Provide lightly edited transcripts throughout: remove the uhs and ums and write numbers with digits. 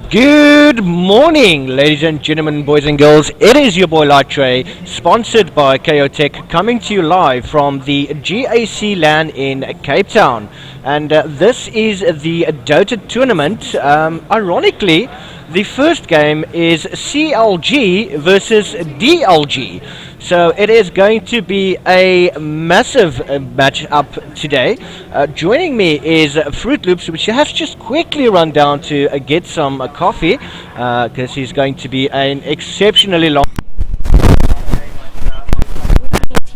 Good morning, ladies and gentlemen, boys and girls. It is your boy Lighttray, sponsored by KO Tech, coming to you live from the GAC Lan in Cape Town. And this is the Dota tournament. Ironically, the first game is CLG versus DLG. So it is going to be a massive match up today. Joining me is Fruit Loops, which has just quickly run down to get some coffee, because he's going to be an exceptionally long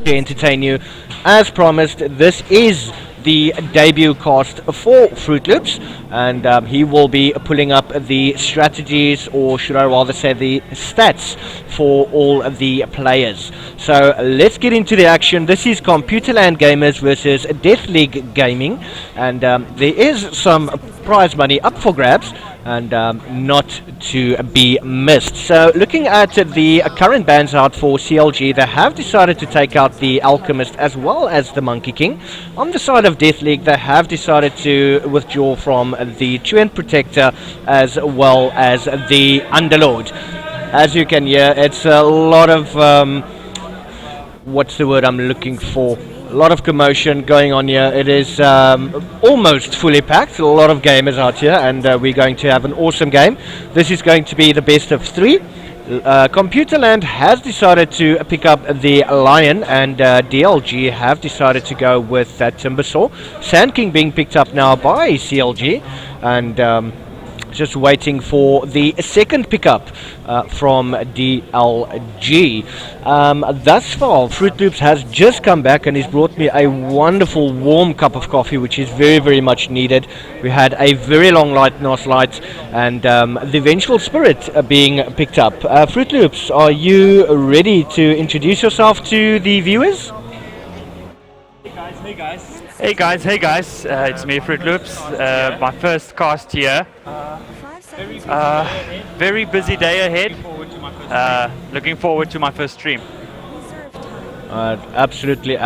to entertain you. As promised, this is the debut cast for Fruit Loops, and he will be pulling up the strategies, or should I rather say the stats, for all of the players. So let's get into the action. This is Computerland Gamers versus Death League Gaming, and there is some prize money up for grabs, and not to be missed. So looking at the current bans out for CLG, they have decided to take out the Alchemist as well as the Monkey King. On the side of Death League, they have decided to withdraw from the Truant Protector as well as the Underlord. As you can hear, it's a lot of what's the word I'm looking for? A lot of commotion going on here. It is almost fully packed. A lot of gamers out here, and we're going to have an awesome game. This is going to be the best of three. Computerland has decided to pick up the Lion, and DLG have decided to go with that Timbersaw. Sand King being picked up now by CLG, and just waiting for the second pickup from DLG. Thus far, Fruit Loops has just come back and he's brought me a wonderful warm cup of coffee, which is very, very much needed. We had a very long last night, and the Vengeful Spirit being picked up. Fruit Loops, are you ready to introduce yourself to the viewers? Hey guys, it's me, Fruit Loops. My first cast here. Very busy day ahead. Looking forward to my first stream. Absolutely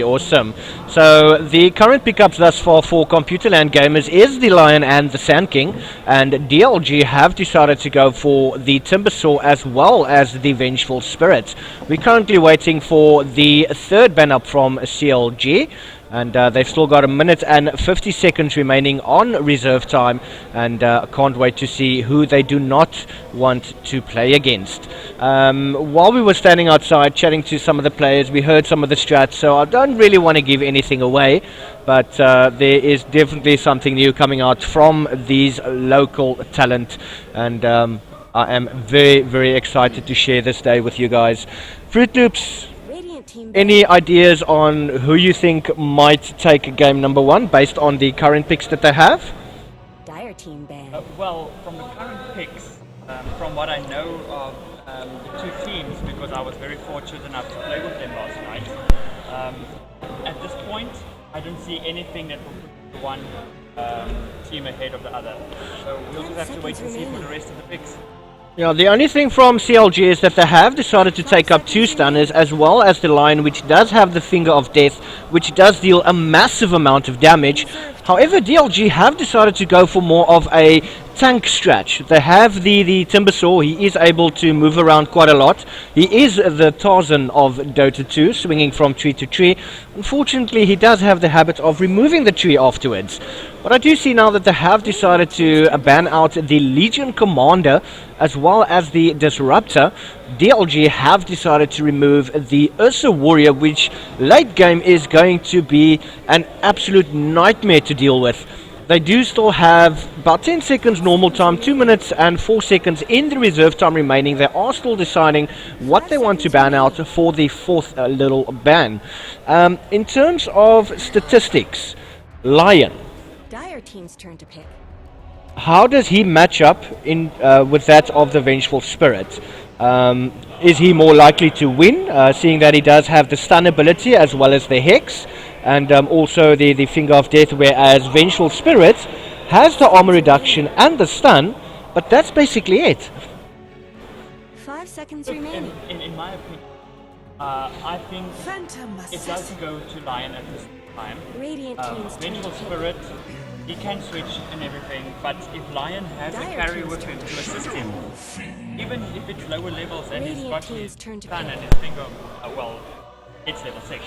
awesome. So the current pickups thus far for Computerland gamers is the Lion and the Sand King, and DLG have decided to go for the Timbersaw as well as the Vengeful Spirit. We're currently waiting for the third ban up from CLG, and they've still got 1 minute and 50 seconds remaining on reserve time, and can't wait to see who they do not want to play against. While we were standing outside chatting to some of the players, we heard some of the strats, so I don't really want to give anything away, but there is definitely something new coming out from these local talent, and I am very excited to share this day with you guys. Fruit Loops, any ideas on who you think might take game number 1 based on the current picks that they have? Dire team ban. Well, from the current picks, from what I know of the two teams, because I was very fortunate enough to play with them last night, at this point, I don't see anything that will put one team ahead of the other. So we'll just have to wait and see for the rest of the picks. Yeah, the only thing from CLG is that they have decided to take up 2 stunners as well as the Lion, which does have the Finger of Death, which does deal a massive amount of damage. However, DLG have decided to go for more of a tank stretch. They have the Timbersaw. He is able to move around quite a lot. He is the Tarzan of Dota 2, swinging from tree to tree. Unfortunately, he does have the habit of removing the tree afterwards. But I do see now that they have decided to ban out the Legion Commander as well as the Disruptor. DLG have decided to remove the Ursa Warrior, which late game is going to be an absolute nightmare to deal with. They do still have about 10 seconds normal time, 2 minutes and 4 seconds in the reserve time remaining. They are still deciding what they want to ban out for the 4th little ban. In terms of statistics, Lion. Dire team's turn to pick. How does he match up in with that of the Vengeful Spirit? Is he more likely to win, seeing that he does have the stun ability as well as the Hex, and also the Finger of Death, whereas Vengeful Spirit has the armor reduction and the stun, but that's basically it. 5 seconds remaining. In my opinion, I think it does go to Lion at this time. Radiant team's turn to Vengeful pick. Spirit, he can switch and everything, but if Lion has a carry with him to assist him, even if it's lower levels and he's Radiant got team's his turn to stun pick. and his finger, well, it's level 6.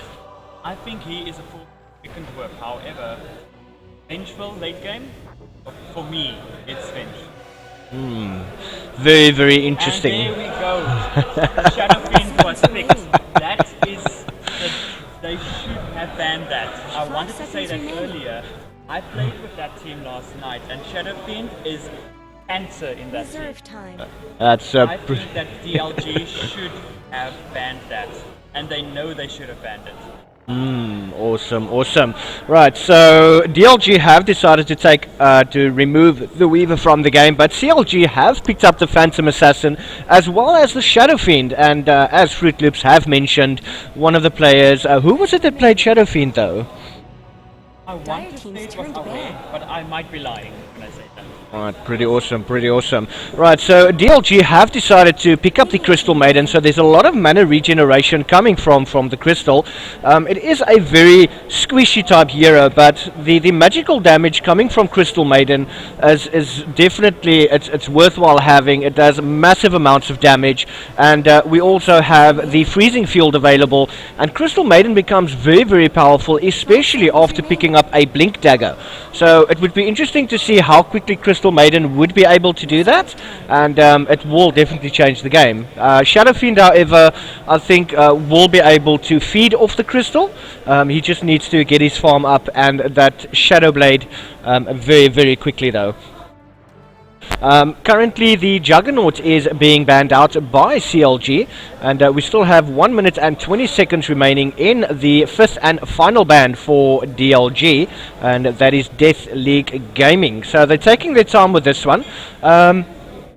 I think he is a full weekend work. However, Vengeful late game, for me, it's Venge. Very interesting. And there we go. Shadow Fiend was picked. That is, they should have banned that. I wanted to say that earlier. I played with that team last night, and Shadow Fiend is cancer in that team. Reserve time. That's I think that DLG should have banned that, and they know they should have banned it. Awesome. Right, so DLG have decided to remove the Weaver from the game, but CLG have picked up the Phantom Assassin as well as the Shadow Fiend, and as Fruit Loops have mentioned, one of the players, who was it that played Shadow Fiend though? I want to say it was away, but I might be lying when I say that. Alright, pretty awesome. Right, so DLG have decided to pick up the Crystal Maiden, so there's a lot of mana regeneration coming from the Crystal. It is a very squishy type hero, but the magical damage coming from Crystal Maiden is definitely, it's worthwhile having. It does massive amounts of damage, and we also have the Freezing Field available, and Crystal Maiden becomes very powerful, especially after picking up a Blink Dagger. So it would be interesting to see how quickly Crystal Maiden would be able to do that, and it will definitely change the game. Shadow Fiend, however, I think will be able to feed off the Crystal. He just needs to get his farm up and that Shadow Blade very quickly though. Currently, the Juggernaut is being banned out by CLG, and we still have 1 minute and 20 seconds remaining in the fifth and final ban for DLG, and that is Death League Gaming. So they're taking their time with this one.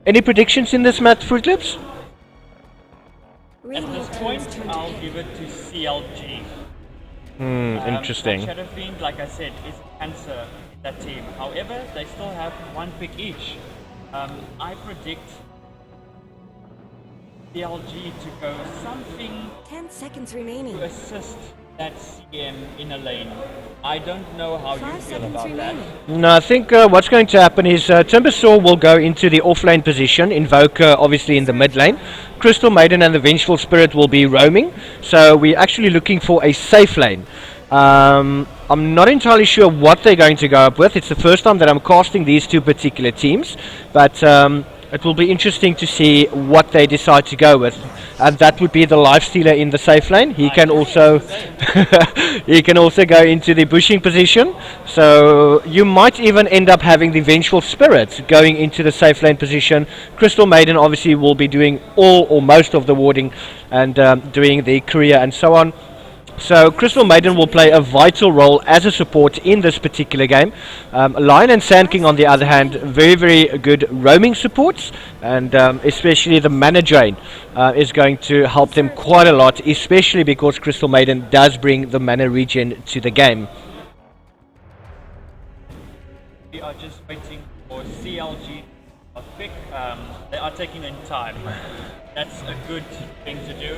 Any predictions in this match, Fruit Loops? At this point, I'll give it to CLG. Interesting. Shadow Fiend, like I said, is cancer in that team. However, they still have one pick each. I predict CLG to go something 10 seconds remaining. to assist that CM in a lane. I don't know how you 5 feel seconds about that. remaining. No, I think what's going to happen is Timbersaw will go into the off-lane position, Invoker obviously in the mid lane. Crystal Maiden and the Vengeful Spirit will be roaming, so we're actually looking for a safe lane. I'm not entirely sure what they're going to go up with. It's the first time that I'm casting these two particular teams, but it will be interesting to see what they decide to go with. And that would be the Lifestealer in the safe lane. He can also he can also go into the bushing position. So you might even end up having the Vengeful Spirit going into the safe lane position. Crystal Maiden obviously will be doing all or most of the warding and doing the courier and so on. So Crystal Maiden will play a vital role as a support in this particular game. Lion and Sand King, on the other hand, very, very good roaming supports, and especially the mana drain is going to help them quite a lot, especially because Crystal Maiden does bring the mana regen to the game. We are just waiting for CLG to pick. They are taking in time. That's a good thing to do.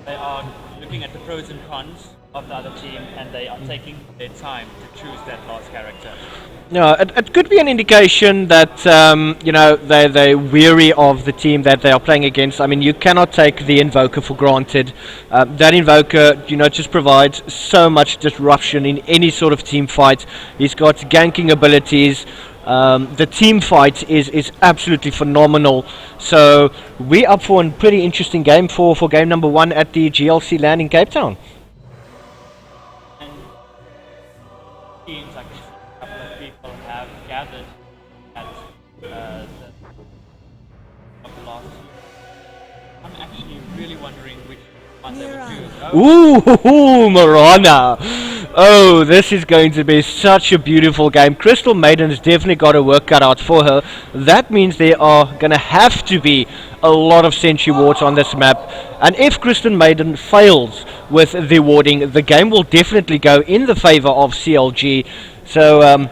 They are looking at the pros and cons of the other team, and they are taking their time to choose that last character. No, it could be an indication that you know they're weary of the team that they are playing against. I mean, you cannot take the Invoker for granted. That Invoker, you know, just provides so much disruption in any sort of team fight. He's got ganking abilities. The team fight is absolutely phenomenal. So we're up for a pretty interesting game for game number 1 at the GLC Lan in Cape Town. And teams, I can see a couple of people have gathered at the last year. I'm actually really wondering which one they would choose. Ooh, Marana. Oh, this is going to be such a beautiful game. Crystal Maiden has definitely got a work cut out for her. That means there are going to have to be a lot of sentry wards on this map. And if Crystal Maiden fails with the warding, the game will definitely go in the favor of CLG. So,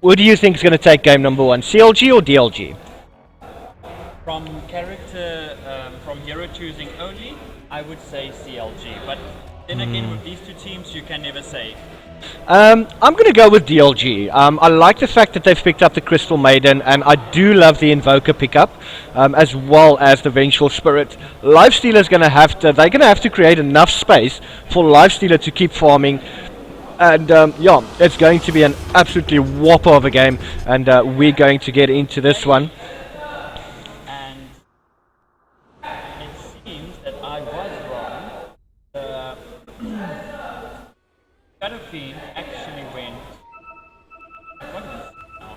what do you think is going to take game number 1? CLG or DLG? From character, from hero choosing only, I would say CLG. But then again, with these two teams, you can never say. I'm going to go with DLG. I like the fact that they've picked up the Crystal Maiden, and I do love the Invoker pickup, as well as the Vengeful Spirit. Lifestealer's going to have to, they're going to have to create enough space for Lifestealer to keep farming. And yeah, it's going to be an absolutely whopper of a game, and we're going to get into this one. And it seems that I was wrong. The Shadow Fiend actually went. What is this now?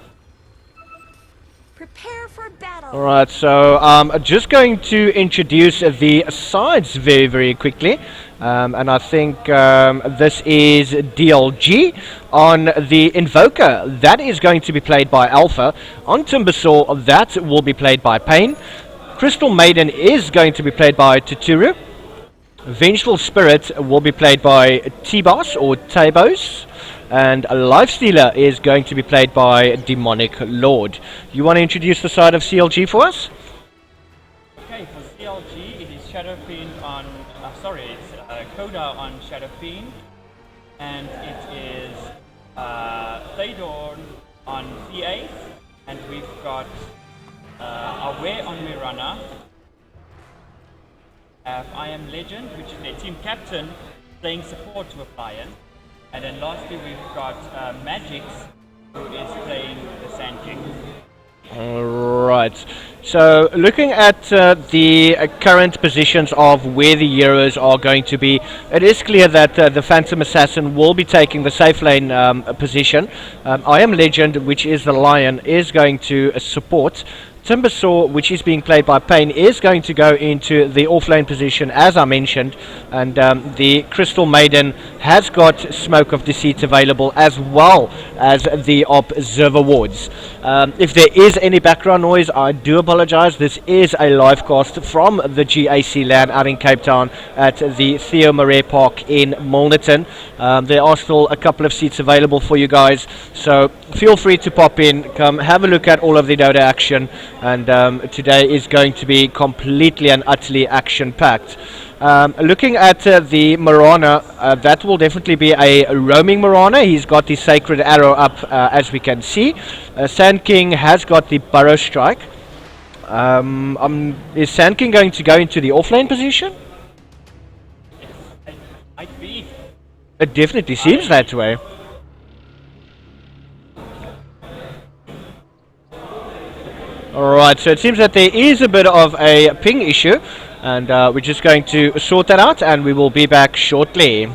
Prepare for battle. Alright, so just going to introduce the sides very, very quickly. And I think this is DLG. On the Invoker, that is going to be played by Alpha. On Timbersaw, that will be played by Pain. Crystal Maiden is going to be played by Tuturu. Vengeful Spirit will be played by T-Boss or Tabos. And Lifestealer is going to be played by Demonic Lord. You want to introduce the side of CLG for us? Okay, for CLG, it is Shadow Fiend on. It's Coda on Shadow Fiend, and it is Thaydorn on C8, and we've got Aware on Mirana. I Am Legend, which is their team captain, playing support with Lion. And then lastly we've got Magix, who is playing the Sand King. Right. So looking at the current positions of where the heroes are going to be, it is clear that the Phantom Assassin will be taking the safe lane position. I Am Legend, which is the Lion, is going to support. Timbersaw, which is being played by Payne, is going to go into the off-lane position, as I mentioned, and the Crystal Maiden has got Smoke of Deceit available, as well as the Observer Wards. If there is any background noise, I do apologize. This is a live cast from the GAC Lan out in Cape Town at the Theo Marais Park in Milnerton. There are still a couple of seats available for you guys, so feel free to pop in, come have a look at all of the Dota action. And today is going to be completely and utterly action-packed. Looking at the Marana, that will definitely be a roaming Marana. He's got the Sacred Arrow up, as we can see. Sand King has got the Burrow Strike. Is Sand King going to go into the offlane position? Might be. It definitely seems that way. Alright, so it seems that there is a bit of a ping issue, and we're just going to sort that out, and we will be back shortly.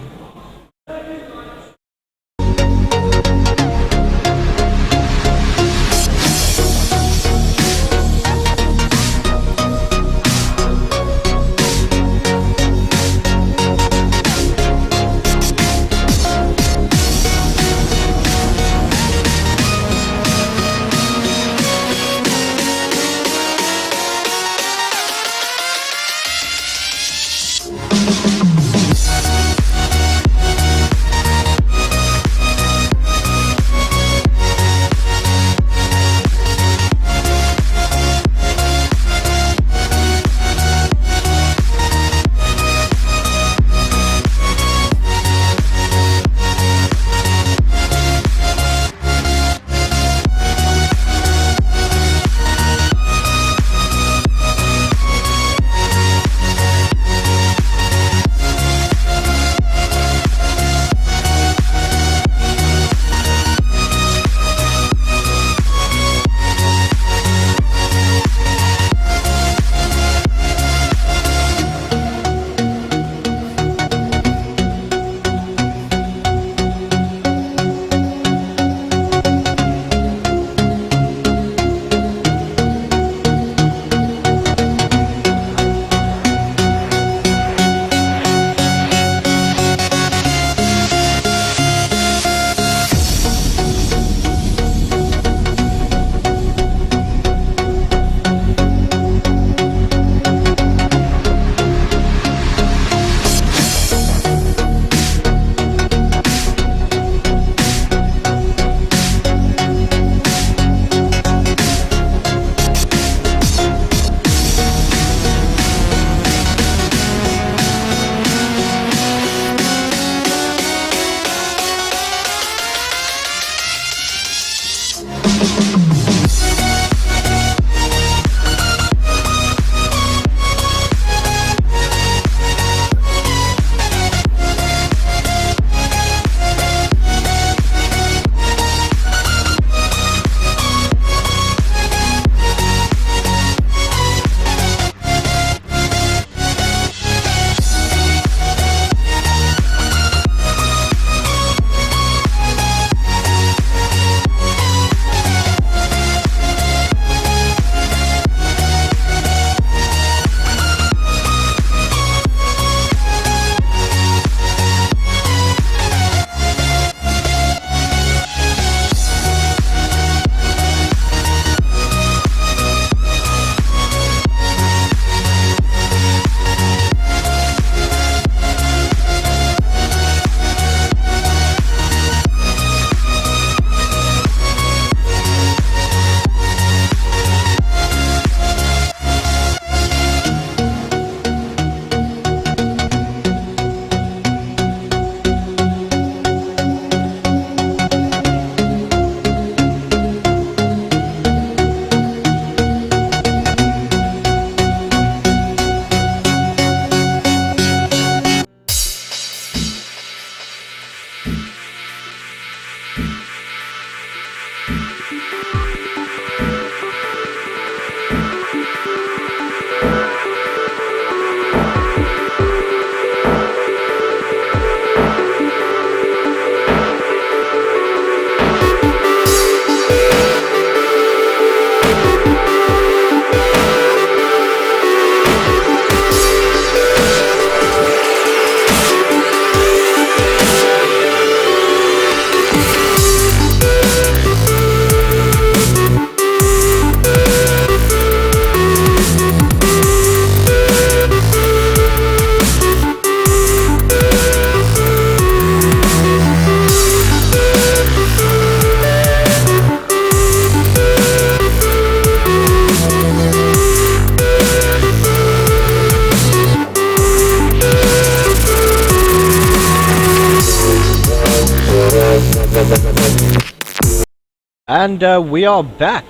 And we are back.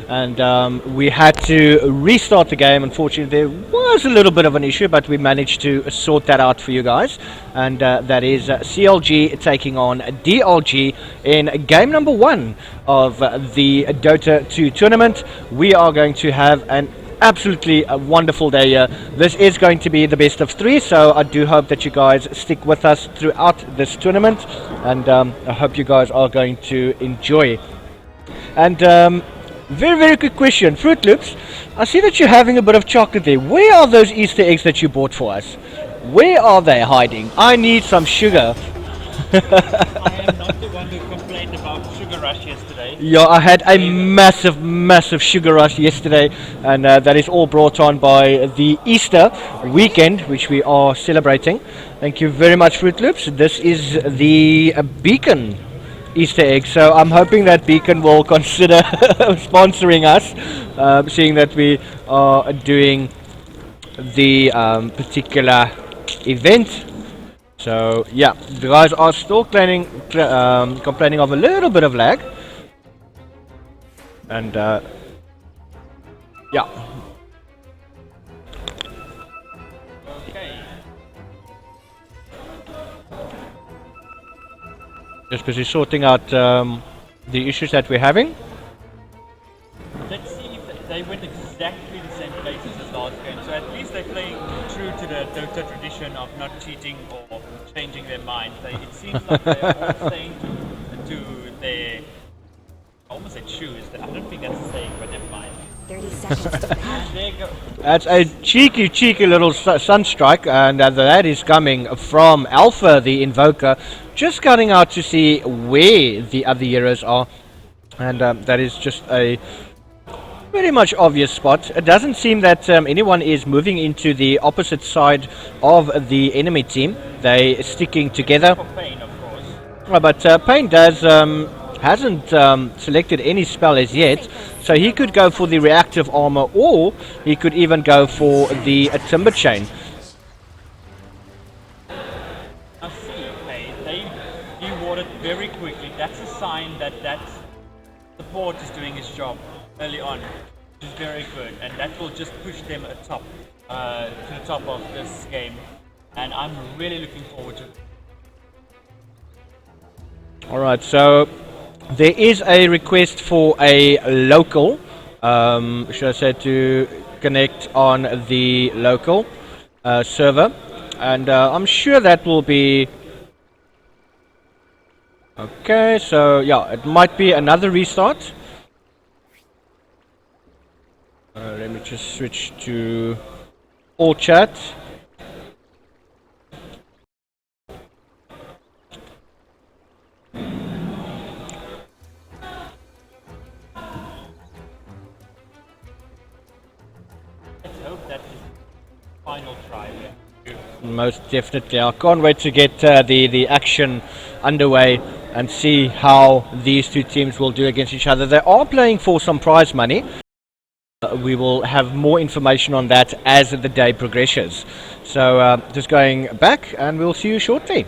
And we had to restart the game. Unfortunately, there was a little bit of an issue, but we managed to sort that out for you guys. And that is CLG taking on DLG in game number 1 of the Dota 2 tournament. We are going to have an absolutely wonderful day here. This is going to be the best of 3, so I do hope that you guys stick with us throughout this tournament. And I hope you guys are going to enjoy. And very quick question, Fruit Loops, I see that you're having a bit of chocolate there. Where are those Easter eggs that you bought for us? Where are they hiding? I need some sugar. I am not the one who complained about sugar rush yesterday. Yeah, I had a massive sugar rush yesterday, and that is all brought on by the Easter weekend, which we are celebrating. Thank you very much, Fruit Loops. This is the Beacon Easter egg, so I'm hoping that Beacon will consider sponsoring us, seeing that we are doing the particular event. So yeah, the guys are still complaining of a little bit of lag, and yeah. Okay. Just busy sorting out the issues that we're having. Let's see if they went exactly the same places as last game. So at least they're playing true to the Dota tradition of not cheating or changing their minds. It seems like they're all staying to their, I almost said shoes. I don't think that's a saying, but never mind. 30 seconds to pass. There you go. That's a cheeky little sunstrike, and that is coming from Alpha, the Invoker, just scouting out to see where the other heroes are, and that is just a pretty much obvious spot. It doesn't seem that anyone is moving into the opposite side of the enemy team. They sticking together. For Pain, of course. But Payne does hasn't selected any spell as yet, so he could go for the reactive armor, or he could even go for the timber chain. I see, okay, they rewarded very quickly. That's a sign that that support is doing his job early on, which is very good, and that will just push them atop to the top of this game, and I'm really looking forward to it. Alright, so there is a request for a local, should I say, to connect on the local server, and I'm sure that will be okay. So yeah, it might be another restart. Let me just switch to all chat. Let's hope that is the final try. Most definitely. I can't wait to get the action underway and see how these two teams will do against each other. They are playing for some prize money. We will have more information on that as the day progresses. So just going back, and we'll see you shortly.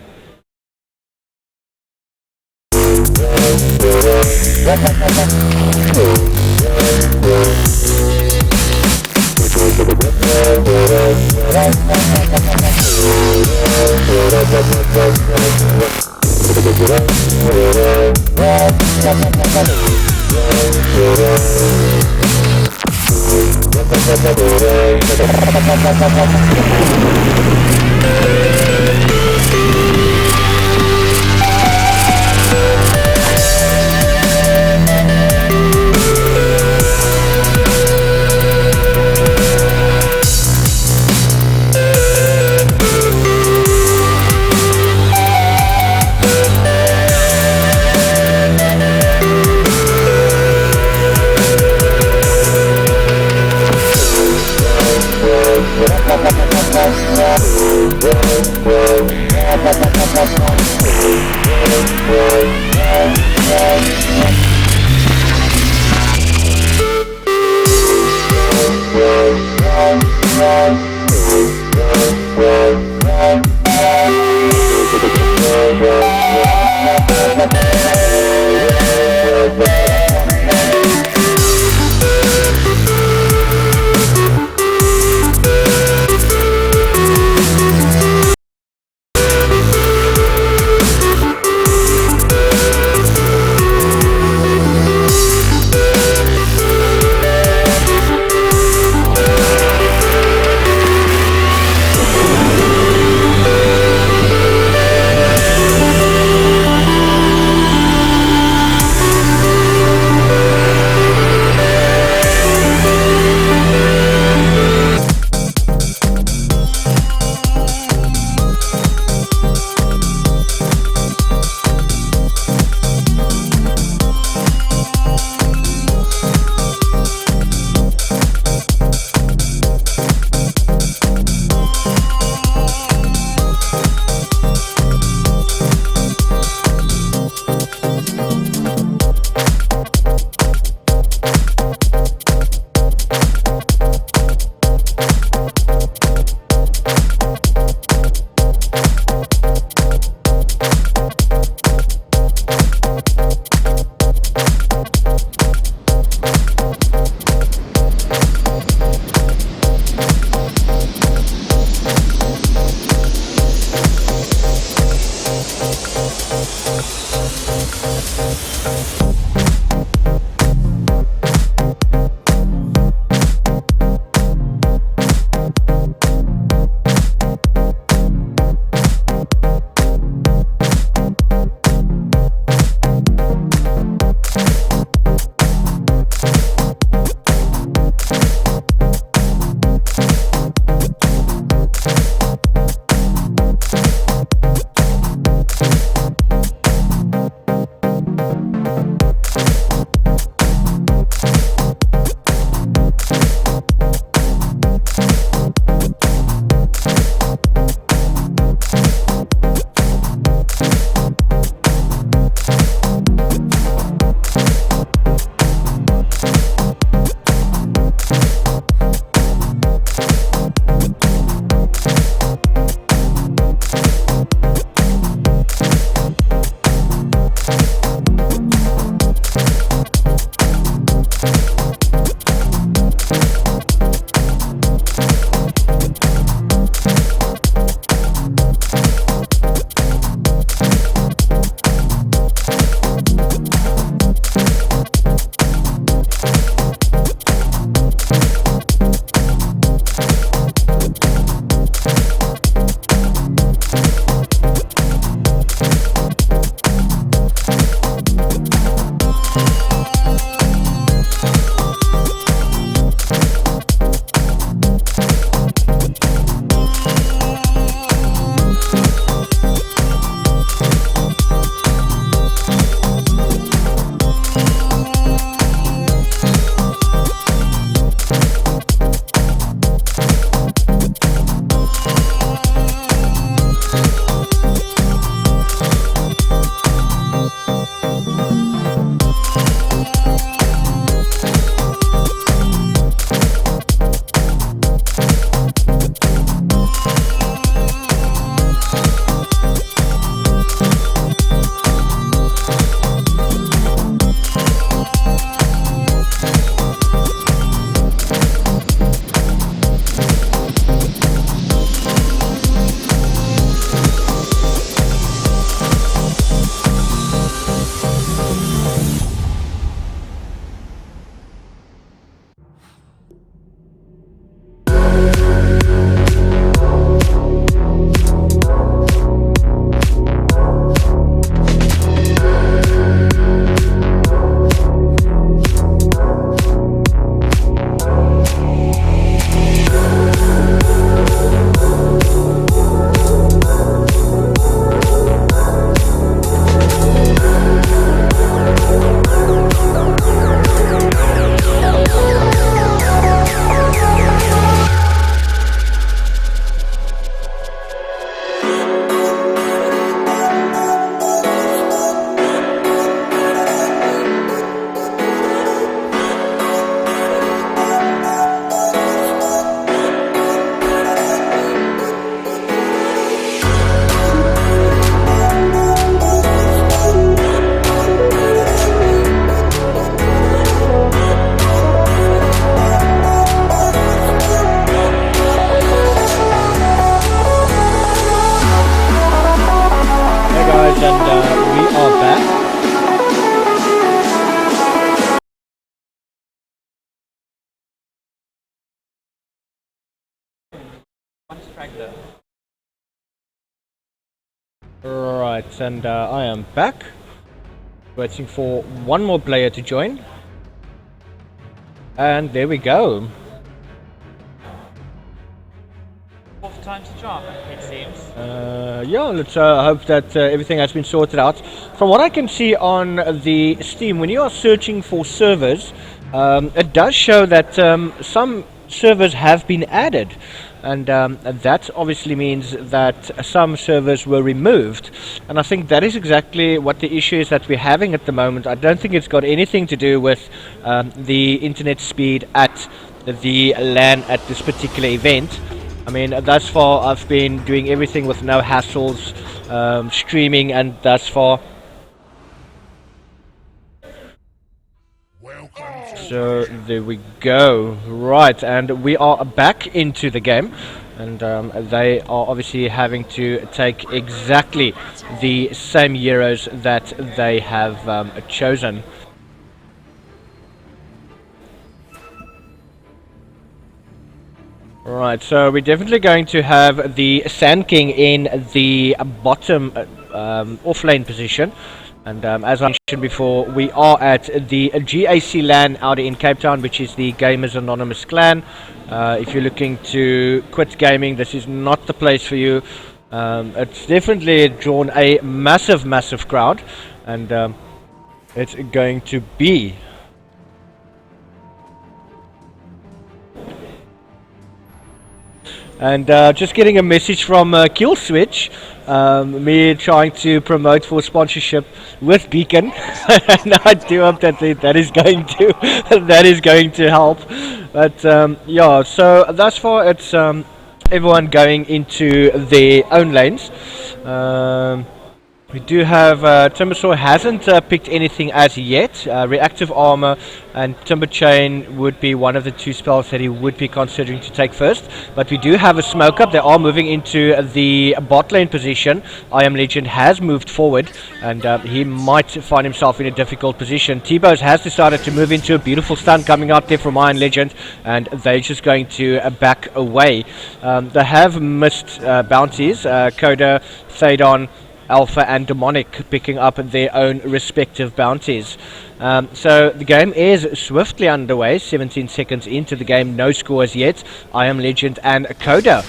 Right, and I am back. Waiting for one more player to join. And there we go. Fourth time's a charm, it seems. Yeah, let's hope that everything has been sorted out. From what I can see on the Steam, when you are searching for servers, it does show that some servers have been added. And that obviously means that some servers were removed. And I think that is exactly what the issue is that we're having at the moment. I don't think it's got anything to do with the internet speed at the LAN at this particular event. I mean, thus far I've been doing everything with no hassles, streaming, and thus far. So there we go. Right, and we are back into the game. and they are obviously having to take exactly the same heroes that they have chosen. Right, so we're definitely going to have the Sand King in the bottom off lane position. And as I mentioned before, we are at the GAC Lan out in Cape Town, which is the Gamers Anonymous clan. If you're looking to quit gaming, this is not the place for you. It's definitely drawn a massive crowd, and it's going to be and just getting a message from Kill Switch, me trying to promote for sponsorship with Beacon, and I do hope that that is going to that is going to help. But yeah, so thus far it's everyone going into their own lanes. We do have Timbersaw hasn't picked anything as yet. Reactive Armor and Timber Chain would be one of the two spells that he would be considering to take first. But we do have a Smoke Up. They are moving into the bot lane position. I Am Legend has moved forward, and he might find himself in a difficult position. T-Bows has decided to move into a beautiful stun coming out there from Iron Legend, and they're just going to back away. They have missed bounties. Coda, Thadon, Alpha and Demonic picking up their own respective bounties. So the game is swiftly underway, 17 seconds into the game, no scores yet. I Am Legend and Coda.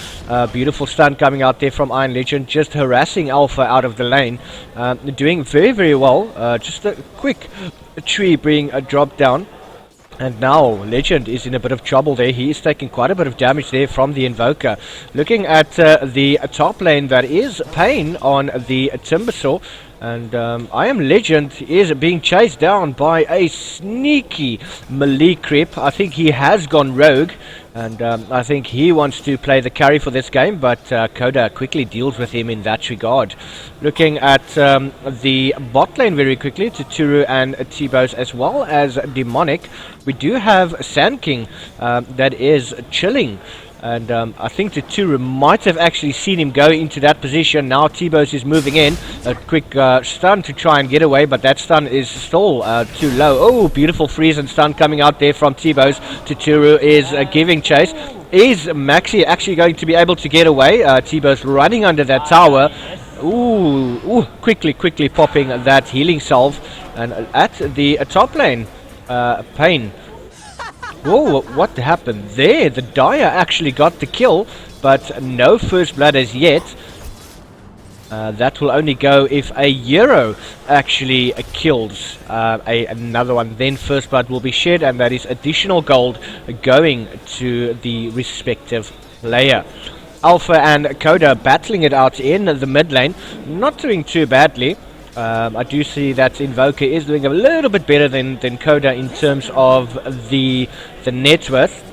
Beautiful stun coming out there from Iron Legend, just harassing Alpha out of the lane. Doing very well. Just a quick tree being dropped down. And now Legend is in a bit of trouble there. He is taking quite a bit of damage there from the Invoker. Looking at the top lane, that is Pain on the Timbersaw. And I Am Legend is being chased down by a sneaky melee creep. I think he has gone rogue. And I think he wants to play the carry for this game, but Coda quickly deals with him in that regard. Looking at the bot lane very quickly, Tuturu and T-Bows as well as Demonic. We do have Sand King that is chilling. And I think Tuturu might have actually seen him go into that position. Now T-Bows is moving in. A quick stun to try and get away, but that stun is still too low. Oh, beautiful freeze and stun coming out there from T-Bows. Tuturu is giving chase. Is Maxi actually going to be able to get away? T-Bows running under that tower. Ooh, quickly popping that healing salve. And at the top lane, Pain. Whoa, what happened there? The Dire actually got the kill, but no first blood as yet. That will only go if a hero actually kills another one. Then first blood will be shed, and that is additional gold going to the respective player. Alpha and Coda battling it out in the mid lane, not doing too badly. I do see that Invoker is doing a little bit better than Coda in terms of the net worth.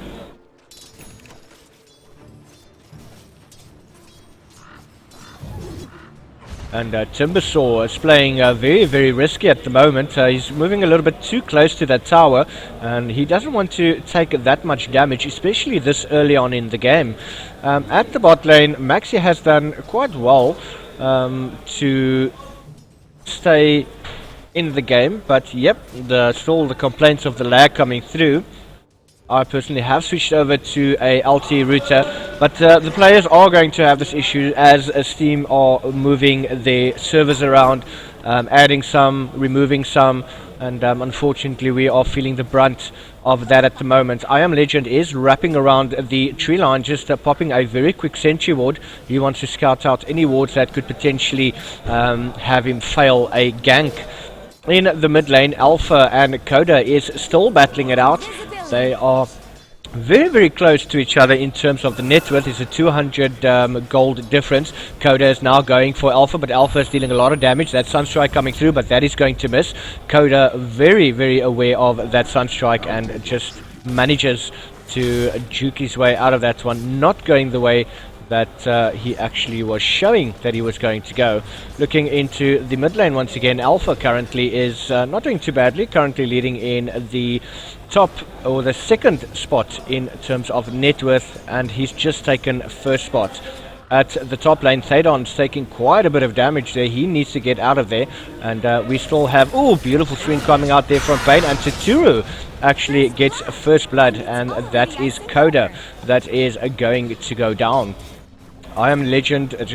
And Timbersaw is playing very risky at the moment. He's moving a little bit too close to that tower, and he doesn't want to take that much damage, especially this early on in the game. At the bot lane, Maxi has done quite well to stay in the game, but yep, still the complaints of the lag coming through. I personally have switched over to a LT router, but the players are going to have this issue as Steam are moving their servers around, adding some, removing some, and unfortunately we are feeling the brunt of that at the moment. I Am Legend is wrapping around the tree line, just popping a very quick sentry ward. He wants to scout out any wards that could potentially have him fail a gank. In the mid lane, Alpha and Coda is still battling it out. They are very close to each other in terms of the net worth. It's a 200 gold difference. Coda is now going for Alpha, but Alpha is dealing a lot of damage. That Sunstrike coming through, but that is going to miss. Coda very aware of that Sunstrike and just manages to juke his way out of that one. Not going the way that he actually was showing that he was going to go. Looking into the mid lane once again, Alpha currently is not doing too badly, currently leading in the top or the second spot in terms of net worth, and he's just taken first spot. At the top lane, Thadon's taking quite a bit of damage there. He needs to get out of there. And we still have, beautiful swing coming out there from Pain. And Tuturu actually gets first blood. And that is Coda that is going to go down. I am Legend. Sorry,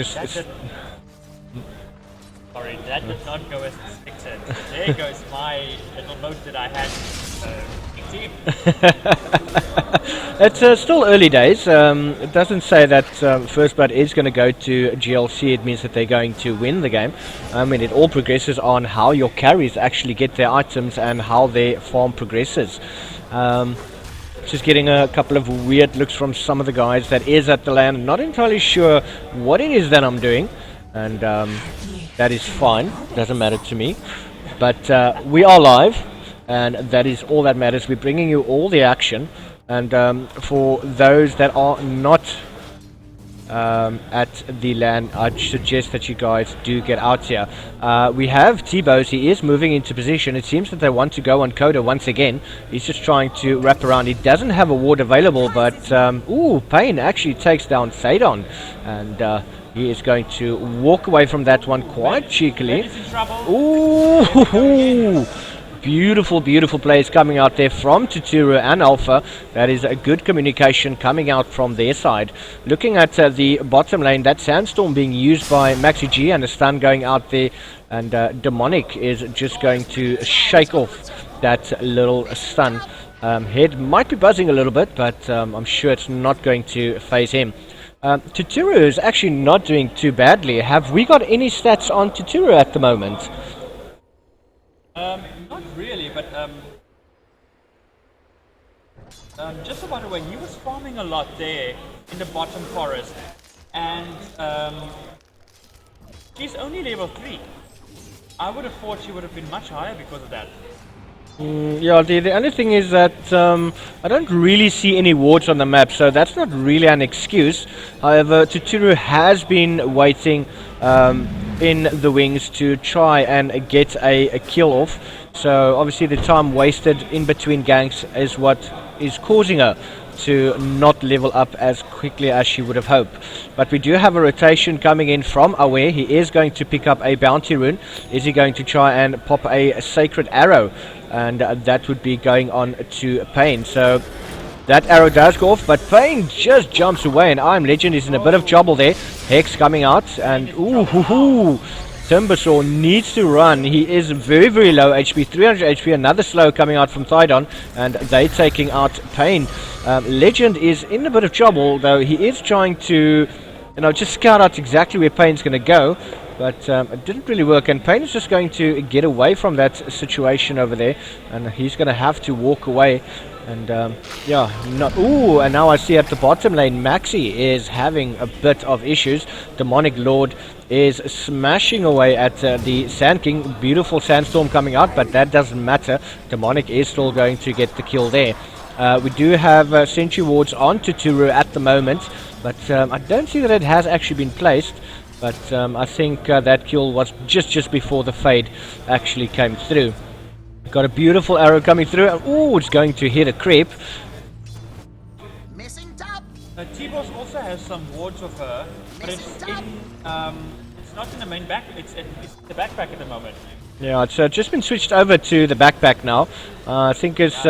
that did not go as expected. There goes my little note that I had. Team. It's still early days. It doesn't say that First Blood is going to go to GLC. It means that they're going to win the game. I mean, it all progresses on how your carries actually get their items and how their farm progresses. Just getting a couple of weird looks from some of the guys that is at the land. Not entirely sure what it is that I'm doing. And that is fine. Doesn't matter to me. But we are live. And that is all that matters. We're bringing you all the action. And for those that are not at the LAN, I'd suggest that you guys do get out here. We have T-Bows. He is moving into position. It seems that they want to go on Coda once again. He's just trying to wrap around. He doesn't have a ward available, but Pain actually takes down Thadon. And he is going to walk away from that one quite cheekily. Ooh! Beautiful, beautiful plays coming out there from Tuturu and Alpha. That is a good communication coming out from their side. Looking at the bottom lane, that Sandstorm being used by Maxi G and a stun going out there. And Demonic is just going to shake off that little stun. Head might be buzzing a little bit, but I'm sure it's not going to phase him. Tuturu is actually not doing too badly. Have we got any stats on Tuturu at the moment? Not really, but just about the way he was farming a lot there in the bottom forest, and she's only level 3. I would have thought she would have been much higher because of that. Yeah, the only thing is that I don't really see any wards on the map, so that's not really an excuse. However, Tuturu has been waiting in the wings to try and get a kill off. So obviously the time wasted in between ganks is what is causing her to not level up as quickly as she would have hoped. But we do have a rotation coming in from Aware. He is going to pick up a bounty rune. Is he going to try and pop a sacred arrow? And that would be going on to Pain. So that arrow does go off, but Pain just jumps away, and I'm Legend is in a bit of trouble there. Hex coming out, and Timbersaw needs to run. He is very, very low HP, 300 HP. Another slow coming out from Thydon, and they taking out Pain. Legend is in a bit of trouble, though. He is trying to, just scout out exactly where Pain's going to go. But it didn't really work, and Pain is just going to get away from that situation over there, and he's going to have to walk away. And and now I see at the bottom lane, Maxi is having a bit of issues. Demonic Lord is smashing away at the Sand King. Beautiful Sandstorm coming out, but that doesn't matter. Demonic is still going to get the kill there. We do have Sentry Wards on Tuturu at the moment, but I don't see that it has actually been placed. But I think that kill was just before the fade actually came through. Got a beautiful arrow coming through, and it's going to hit a creep. Missing top. T-Boss also has some wards of her, but it's not in the main back. It's the backpack at the moment. Yeah, it's just been switched over to the backpack now. I think it's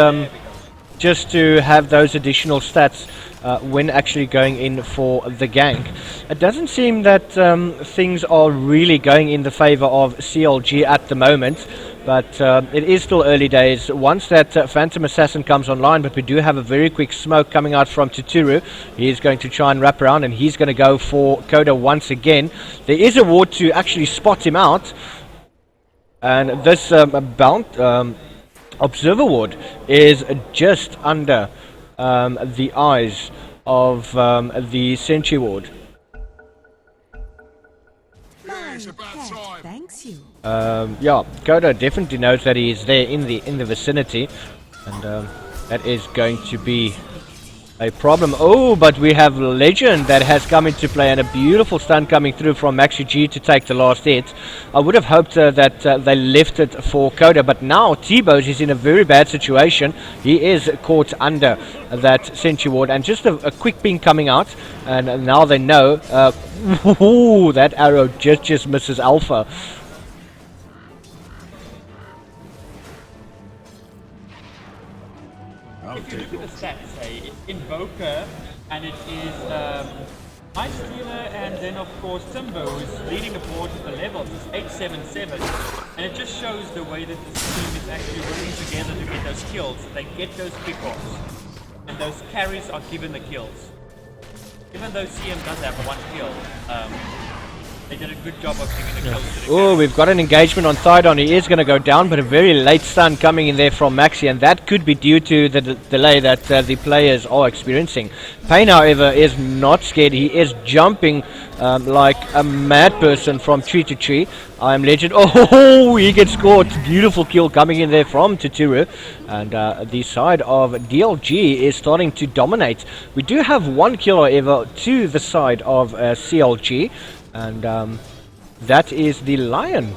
just to have those additional stats when actually going in for the gank. It doesn't seem that things are really going in the favor of CLG at the moment, but it is still early days. Once that Phantom Assassin comes online, but we do have a very quick smoke coming out from Tuturu. He is going to try and wrap around, and he's going to go for Coda once again. There is a ward to actually spot him out, and this Observer Ward is just under the eyes of the Sentry Ward. Thanks you. Coda definitely knows that he is there in the vicinity, and that is going to be a problem. Oh, but we have Legend that has come into play, and a beautiful stun coming through from Maxi G to take the last hit. I would have hoped that they left it for Coda, but now T-Bose is in a very bad situation. He is caught under that Sentry Ward, and just a quick ping coming out, and now they know. Ooh, that arrow just misses Alpha. If you look at the stats, hey, it's Invoker, and it is Ice Stealer, and then of course Timbo who's leading the board with the levels. It's 877, and it just shows the way that this team is actually working together to get those kills. They get those pick-offs, and those carries are given the kills. Even though CM does have one kill, they did a good job of giving the kills to the Oh, we've got an engagement on Thydon. He is going to go down, but a very late stun coming in there from Maxi, and that could be due to the delay that the players are experiencing. Payne, however, is not scared. He is jumping like a mad person from tree to tree. I am Legend. Oh, he gets caught. Beautiful kill coming in there from Tuturu. And the side of DLG is starting to dominate. We do have one kill, however, to the side of CLG. And that is the Lion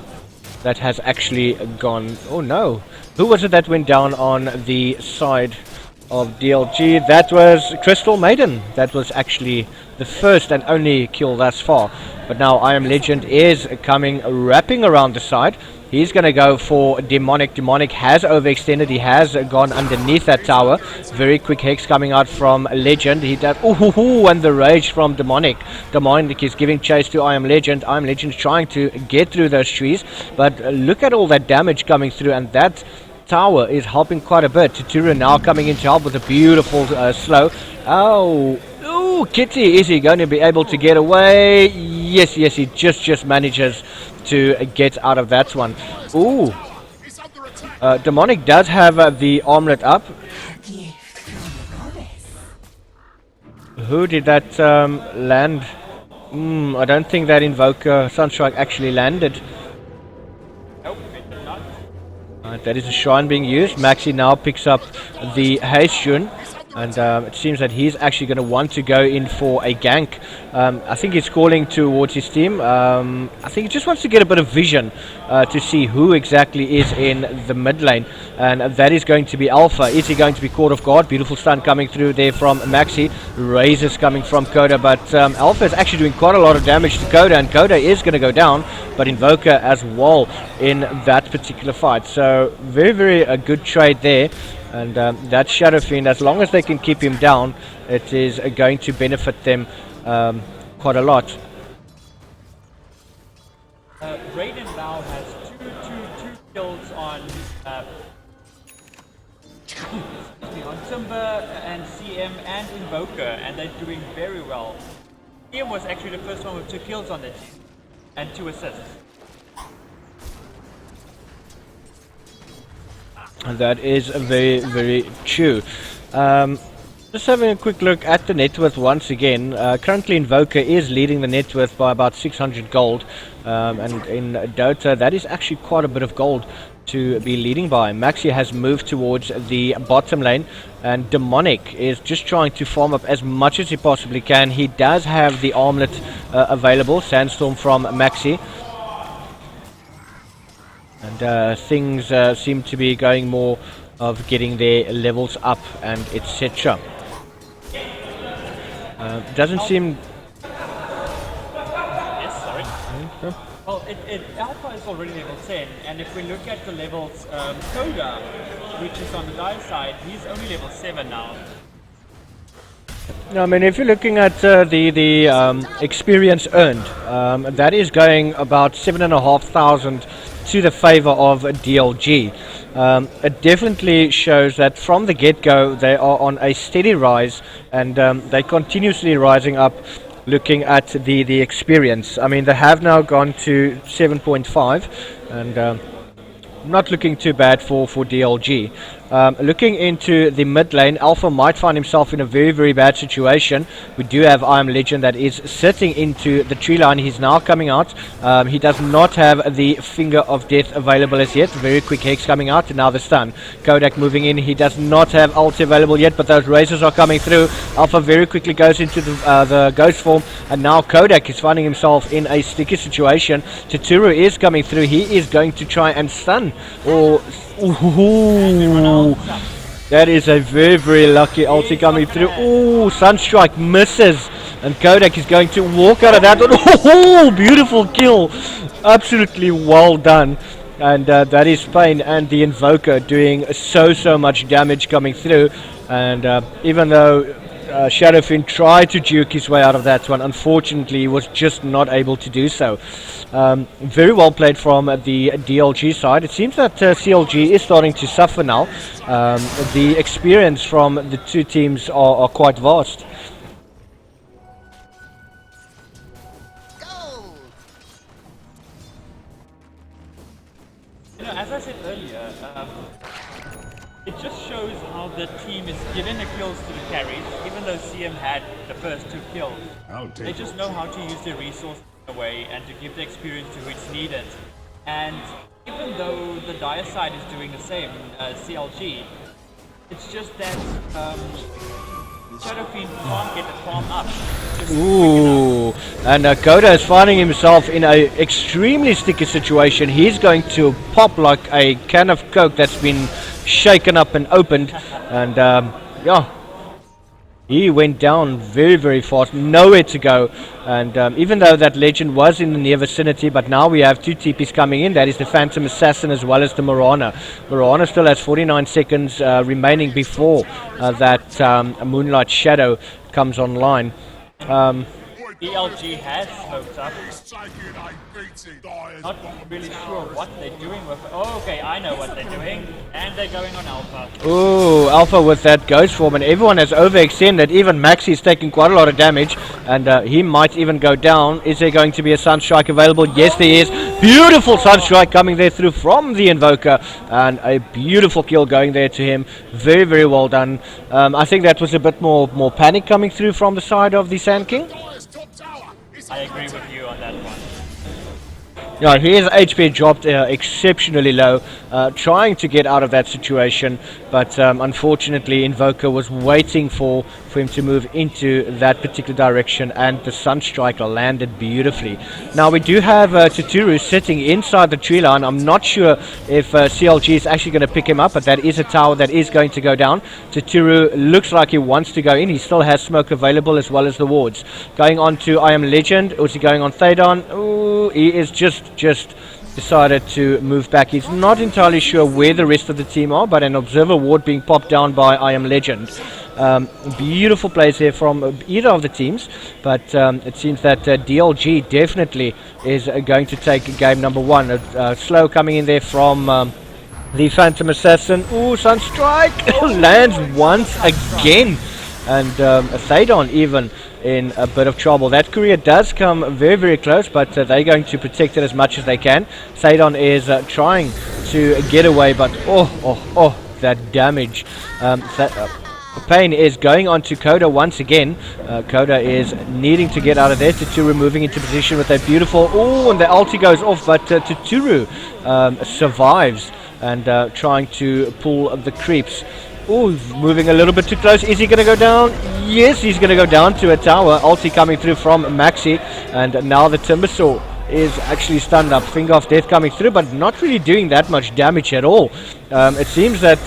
that has actually gone. Oh no, who was it that went down on the side of DLG? That was Crystal Maiden. That was actually the first and only kill thus far. But now I Am Legend is coming, wrapping around the side. He's going to go for Demonic. Demonic has overextended. He has gone underneath that tower. Very quick hex coming out from Legend. He does. Ooh, and the rage from Demonic. Demonic is giving chase to I Am Legend. I Am Legend trying to get through those trees. But look at all that damage coming through. And that tower is helping quite a bit. Tuturu now coming in to help with a beautiful slow. Oh. Ooh, Kitty. Is he going to be able to get away? Yes, he just manages to get out of that one. Ooh. Demonic does have the armlet up. Who did that land? I don't think that Invoker Sunstrike actually landed. Nope, it did not. That is a shrine being used. Maxi now picks up the haste rune. And it seems that he's actually going to want to go in for a gank. I think he's calling towards his team. I think he just wants to get a bit of vision to see who exactly is in the mid lane. And that is going to be Alpha. Is he going to be caught off guard? Beautiful stun coming through there from Maxi. Razors coming from Coda. But Alpha is actually doing quite a lot of damage to Coda. And Coda is going to go down. But Invoker as well in that particular fight. So very a good trade there. And that Shadow Fiend, as long as they can keep him down, it is going to benefit them quite a lot. Raiden now has two kills on on Timber and CM and Invoker, and they're doing very well. CM was actually the first one with 2 kills on the team and 2 assists. And that is very true. Just having a quick look at the net worth once again. Currently Invoker is leading the net worth by about 600 gold. And in Dota, that is actually quite a bit of gold to be leading by. Maxi has moved towards the bottom lane, and Demonic is just trying to farm up as much as he possibly can. He does have the armlet available, Sandstorm from Maxi. And things seem to be going more of getting their levels up and etc. Doesn't seem... Yes, sorry. Well, Alpha is already level 10, and if we look at the levels, Coda, which is on the dive side, he's only level 7 now. I mean, if you're looking at the experience earned, that is going about 7,500 to the favor of DLG. It definitely shows that from the get-go they are on a steady rise, and they're continuously rising up. Looking at the experience, I mean, they have now gone to 7.5, and not looking too bad for DLG. Looking into the mid lane, Alpha might find himself in a very, very bad situation. We do have I Am Legend that is sitting into the tree line. He's now coming out. He does not have the Finger of Death available as yet. Very quick Hex coming out, and now the stun. Kodak moving in. He does not have ult available yet, but those razors are coming through. Alpha very quickly goes into the ghost form, and now Kodak is finding himself in a sticky situation. Tuturu is coming through. He is going to try and stun. Ooh, that is a very, very lucky ulti coming through. Ooh, Sunstrike misses, and Kodak is going to walk out of that. Oh, beautiful kill. Absolutely well done. And that is Pain and the Invoker doing so much damage coming through. And even though Shadowfin tried to juke his way out of that one, unfortunately he was just not able to do so. Very well played from the DLG side. It seems that CLG is starting to suffer now. The experience from the two teams are quite vast. You know, as I said earlier, it just shows how the team is giving the kills to the carries, even though CM had the first 2 kills. They just know how to use their resources in a way and to give the experience to who it's needed. And even though the Dire side is doing the same, CLG, it's just that Shadowfiend can't get the farm up. Ooh, and Koda is finding himself in an extremely sticky situation. He's going to pop like a can of Coke that's been shaken up and opened, and yeah, he went down very fast, nowhere to go. And even though that legend was in the near vicinity, but now we have 2 TPs coming in. That is the Phantom Assassin as well as the Mirana. Mirana still has 49 seconds remaining before that Moonlight Shadow comes online. ELG has smoked up. Not really sure what they're doing with it. Oh, okay, I know what they're doing. And they're going on Alpha. Ooh, Alpha with that ghost form, and everyone has overextended. Even Maxi is taking quite a lot of damage, and he might even go down. Is there going to be a Sunstrike available? Yes, there is. Beautiful Sunstrike coming there through from the Invoker, and a beautiful kill going there to him. Very well done. I think that was a bit more panic coming through from the side of the Sand King. I agree with you on that one. Yeah, his HP dropped exceptionally low, trying to get out of that situation, but unfortunately Invoker was waiting for him to move into that particular direction, and the Sunstrike landed beautifully. Now we do have Tuturu sitting inside the tree line. I'm not sure if CLG is actually going to pick him up, but that is a tower that is going to go down. Tuturu looks like he wants to go in. He still has smoke available as well as the wards. Going on to I Am Legend. Is he going on Thadon? Ooh, he is just decided to move back. He's not entirely sure where the rest of the team are, but an observer ward being popped down by I Am Legend. Beautiful plays here from either of the teams, but it seems that DLG definitely is going to take game number 1. Slow coming in there from the Phantom Assassin. Ooh, Sunstrike lands once again, and Thadon even in a bit of trouble. That courier does come very close, but they're going to protect it as much as they can. Thadon is trying to get away, but oh, that damage. Pain is going on to Koda once again. Koda is needing to get out of there. Tuturu moving into position with a beautiful... Oh, and the ulti goes off, but Tuturu survives and trying to pull the creeps. Oh, moving a little bit too close. Is he going to go down? Yes, he's going to go down to a tower. Ulti coming through from Maxi, and now the Timbersaw is actually stunned up. Finger of Death coming through, but not really doing that much damage at all. It seems that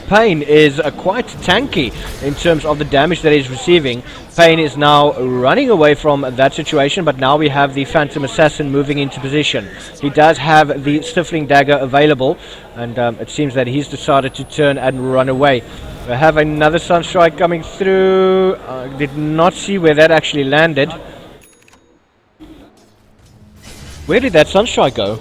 Pain is quite tanky in terms of the damage that he's receiving. Pain is now running away from that situation, but now we have the Phantom Assassin moving into position. He does have the Stifling Dagger available, and it seems that he's decided to turn and run away. We have another Sunstrike coming through. I did not see where that actually landed. Where did that Sunstrike go?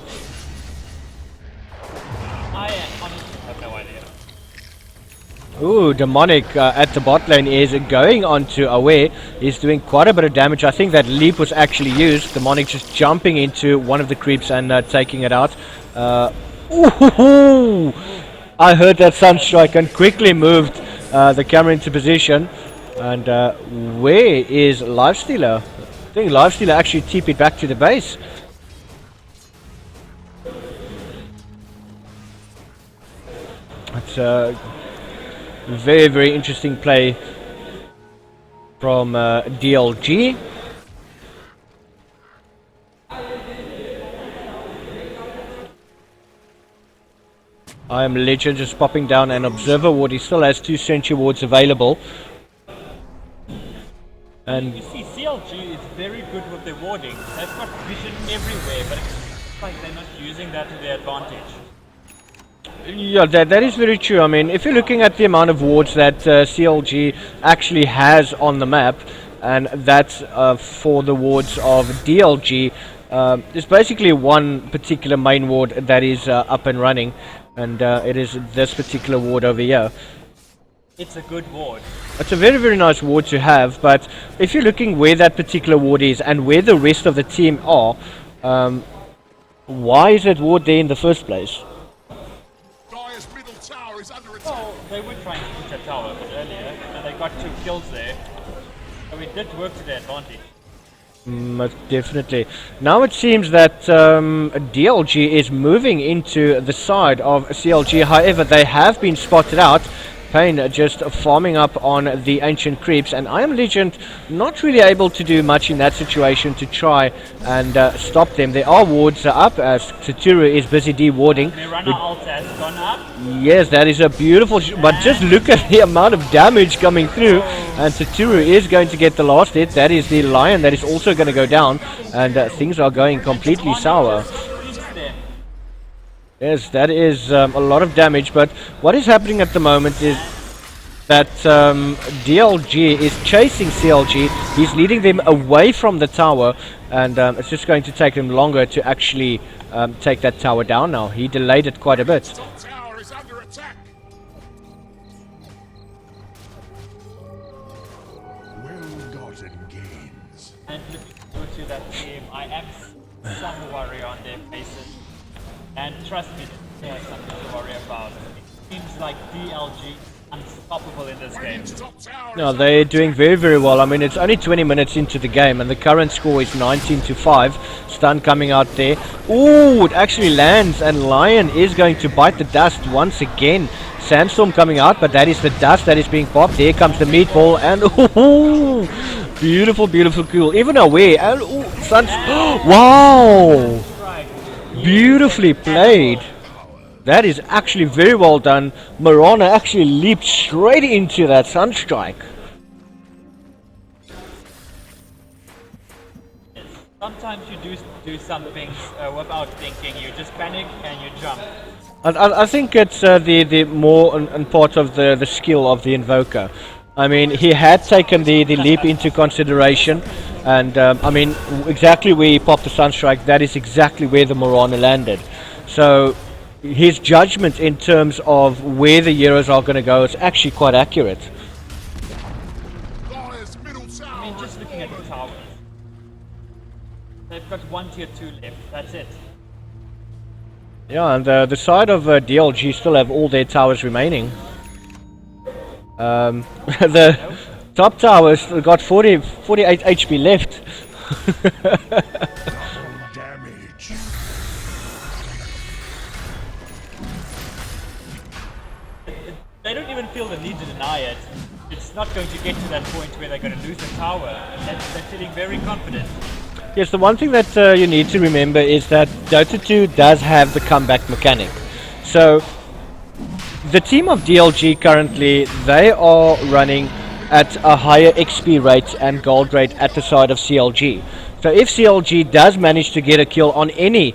Ooh, Demonic at the bot lane is going on to Aware. He's doing quite a bit of damage. I think that leap was actually used. Demonic just jumping into one of the creeps and taking it out. Ooh, I heard that Sunstrike and quickly moved the camera into position. And where is Lifestealer? I think Lifestealer actually TP'd back to the base. It's a very, very interesting play from DLG. I am Legend just popping down an observer ward. He still has 2 sentry wards available. And you see, CLG is very good with their warding. They've got vision everywhere, but it's like they're not using that to their advantage. yeah, that is very true. I mean, if you're looking at the amount of wards that CLG actually has on the map, and that's for the wards of DLG, there's basically one particular main ward that is up and running, and it is this particular ward over here. It's a good ward. It's a very, very nice ward to have, but if you're looking where that particular ward is and where the rest of the team are, why is that ward there in the first place? Dire's middle tower is under attack. Well, they were trying to push a tower a bit earlier, and they got 2 kills there. So it did work to their advantage. Most definitely. Now it seems that DLG is moving into the side of CLG. However, they have been spotted out. Pain just farming up on the ancient creeps, and I Am Legend not really able to do much in that situation to try and stop them. There are wards up as Tsuru is busy de-warding. Mirana ult has gone up. Yes, that is a beautiful but just look at the amount of damage coming through, and Tsuru is going to get the last hit. That is the Lion that is also going to go down, and things are going completely sour. Yes, that is a lot of damage, but what is happening at the moment is that DLG is chasing CLG. He's leading them away from the tower, and it's just going to take him longer to actually take that tower down now. He delayed it quite a bit. Top tower is under attack. Well-gotten gains. And looking forward to that game, I am some worry on their faces. And trust me, there's something to worry about. It seems like DLG unstoppable in this game. Top tower No, they're doing very, very well. I mean, it's only 20 minutes into the game, and the current score is 19-5. Stun coming out there. Ooh, it actually lands, and Lion is going to bite the dust once again. Sandstorm coming out, but that is the dust that is being popped. There comes the meatball, and ooh, beautiful, beautiful, cool. Even away, and ooh, wow! Beautifully played. That is actually very well done. Mirana actually leaped straight into that Sunstrike. Sometimes you do some things without thinking. You just panic and you jump. I think it's the more and part of the skill of the Invoker. I mean, he had taken the leap into consideration, and I mean, exactly where he popped the Sunstrike, that is exactly where the Mirana landed. So his judgment in terms of where the heroes are going to go is actually quite accurate. Dire's middle tower. I mean, just looking at the towers, they've got 1 tier 2 left. That's it. Yeah, and the side of DLG still have all their towers remaining. The top towers got 48 HP left. Damage. They don't even feel the need to deny it. It's not going to get to that point where they're going to lose the tower. And they're feeling very confident. Yes, the one thing that you need to remember is that Dota 2 does have the comeback mechanic. So the team of DLG currently, they are running at a higher XP rate and gold rate at the side of CLG. So if CLG does manage to get a kill on any,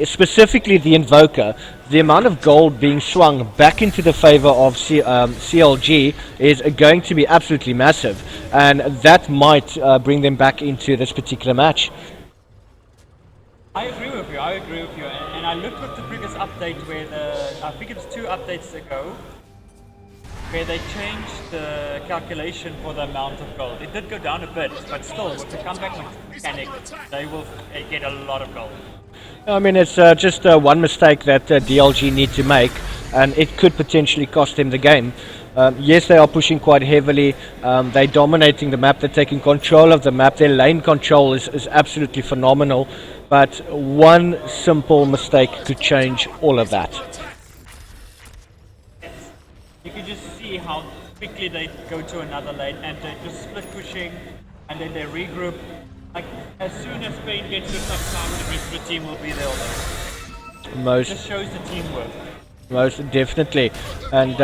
specifically the Invoker, the amount of gold being swung back into the favor of CLG is going to be absolutely massive, and that might bring them back into this particular match. I agree with you, and I looked at the previous update where I think it was 2 updates ago, where they changed the calculation for the amount of gold. It did go down a bit, but still, with the comeback mechanic, they will get a lot of gold. I mean, it's just one mistake that DLG need to make, and it could potentially cost them the game. Yes, they are pushing quite heavily. They're dominating the map. They're taking control of the map. Their lane control is absolutely phenomenal. But one simple mistake could change all of that. You can just see how quickly they go to another lane and they just split pushing and then they regroup. Like as soon as Spain gets to some time, the rest of the team will be there already. It just shows the teamwork. Most definitely. And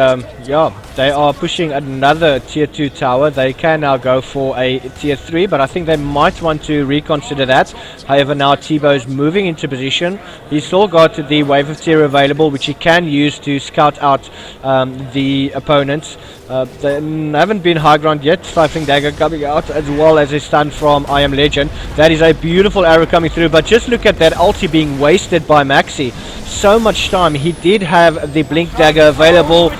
yeah, they are pushing another tier 2 tower. They can now go for a tier 3, but I think they might want to reconsider that. However, now Tebow's moving into position. He's still got the wave of tier available, which he can use to scout out the opponents. They haven't been high ground yet. Stifling Dagger coming out, as well as a stun from I Am Legend. That is a beautiful arrow coming through, but just look at that ulti being wasted by Maxi. So much time. He did have the Blink Dagger available.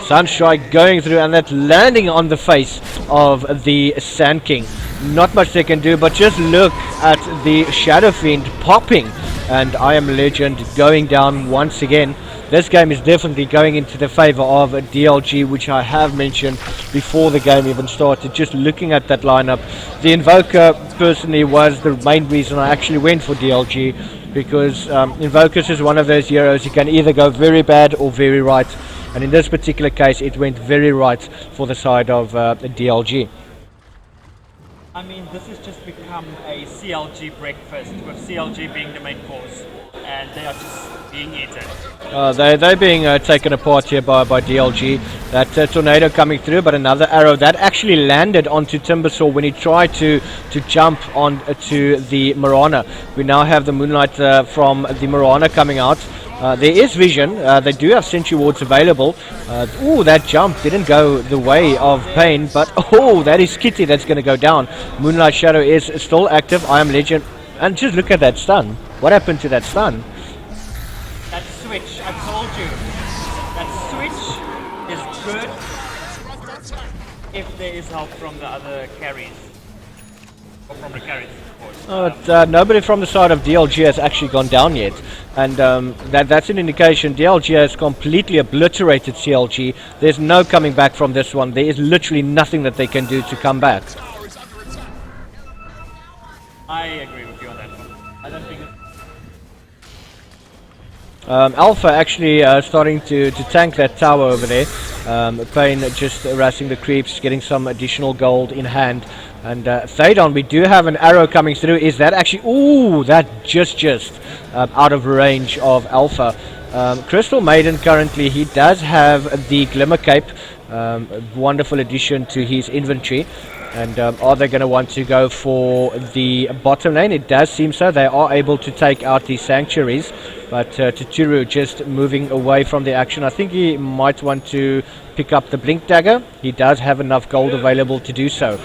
Sunstrike going through, and that landing on the face of the Sand King. Not much they can do, but just look at the Shadow Fiend popping, and I Am Legend going down once again. This game is definitely going into the favor of DLG, which I have mentioned before the game even started. Just looking at that lineup, the Invoker personally was the main reason I actually went for DLG, because Invokers is one of those heroes you can either go very bad or very right, and in this particular case it went very right for the side of DLG. I mean, this has just become a CLG breakfast, with CLG being the main course, and they are just being eaten. They're being taken apart here by DLG. That tornado coming through, but another arrow that actually landed onto Timbersaw when he tried to jump on to the Marana. We now have the Moonlight from the Marana coming out. There is vision. They do have Sentry Wards available. Oh, that jump didn't go the way of Pain, but oh, that is Kitty that's going to go down. Moonlight Shadow is still active. I Am Legend. And just look at that stun. What happened to that stun? That switch, I told you. That switch is good if there is help from the other carries. Or from the carries, of course. Nobody from the side of DLG has actually gone down yet, and that's an indication DLG has completely obliterated CLG. There's no coming back from this one. There is literally nothing that they can do to come back. I agree with you on that one. I don't think Alpha actually starting to tank that tower over there. Pain just harassing the creeps, getting some additional gold in hand. And Thadon, we do have an arrow coming through. Is that actually... Ooh, that just out of range of Alpha. Crystal Maiden currently, he does have the Glimmer Cape. Wonderful addition to his inventory. And are they going to want to go for the bottom lane? It does seem so. They are able to take out the sanctuaries. But Tuturu just moving away from the action. I think he might want to pick up the Blink Dagger. He does have enough gold available to do so.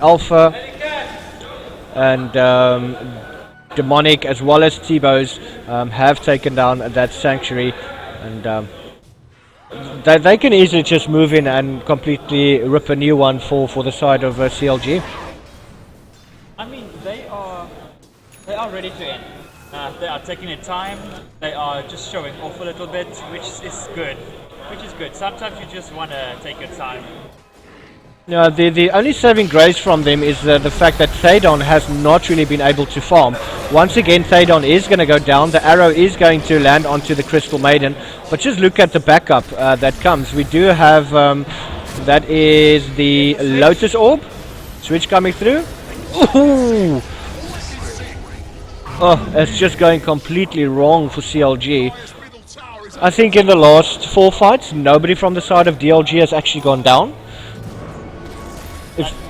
Alpha and Demonic as well as Tebow's have taken down that sanctuary. And they can easily just move in and completely rip a new one for the side of CLG. I mean, they are ready to end. They are taking their time. They are just showing off a little bit, which is good. Sometimes you just want to take your time. No, the only saving grace from them is the fact that Thadon has not really been able to farm. Once again, Thadon is going to go down. The arrow is going to land onto the Crystal Maiden. But just look at the backup that comes. We do have, that is the Lotus Orb. Switch coming through. Ooh! Oh, it's just going completely wrong for CLG. I think in the last 4 fights, nobody from the side of DLG has actually gone down.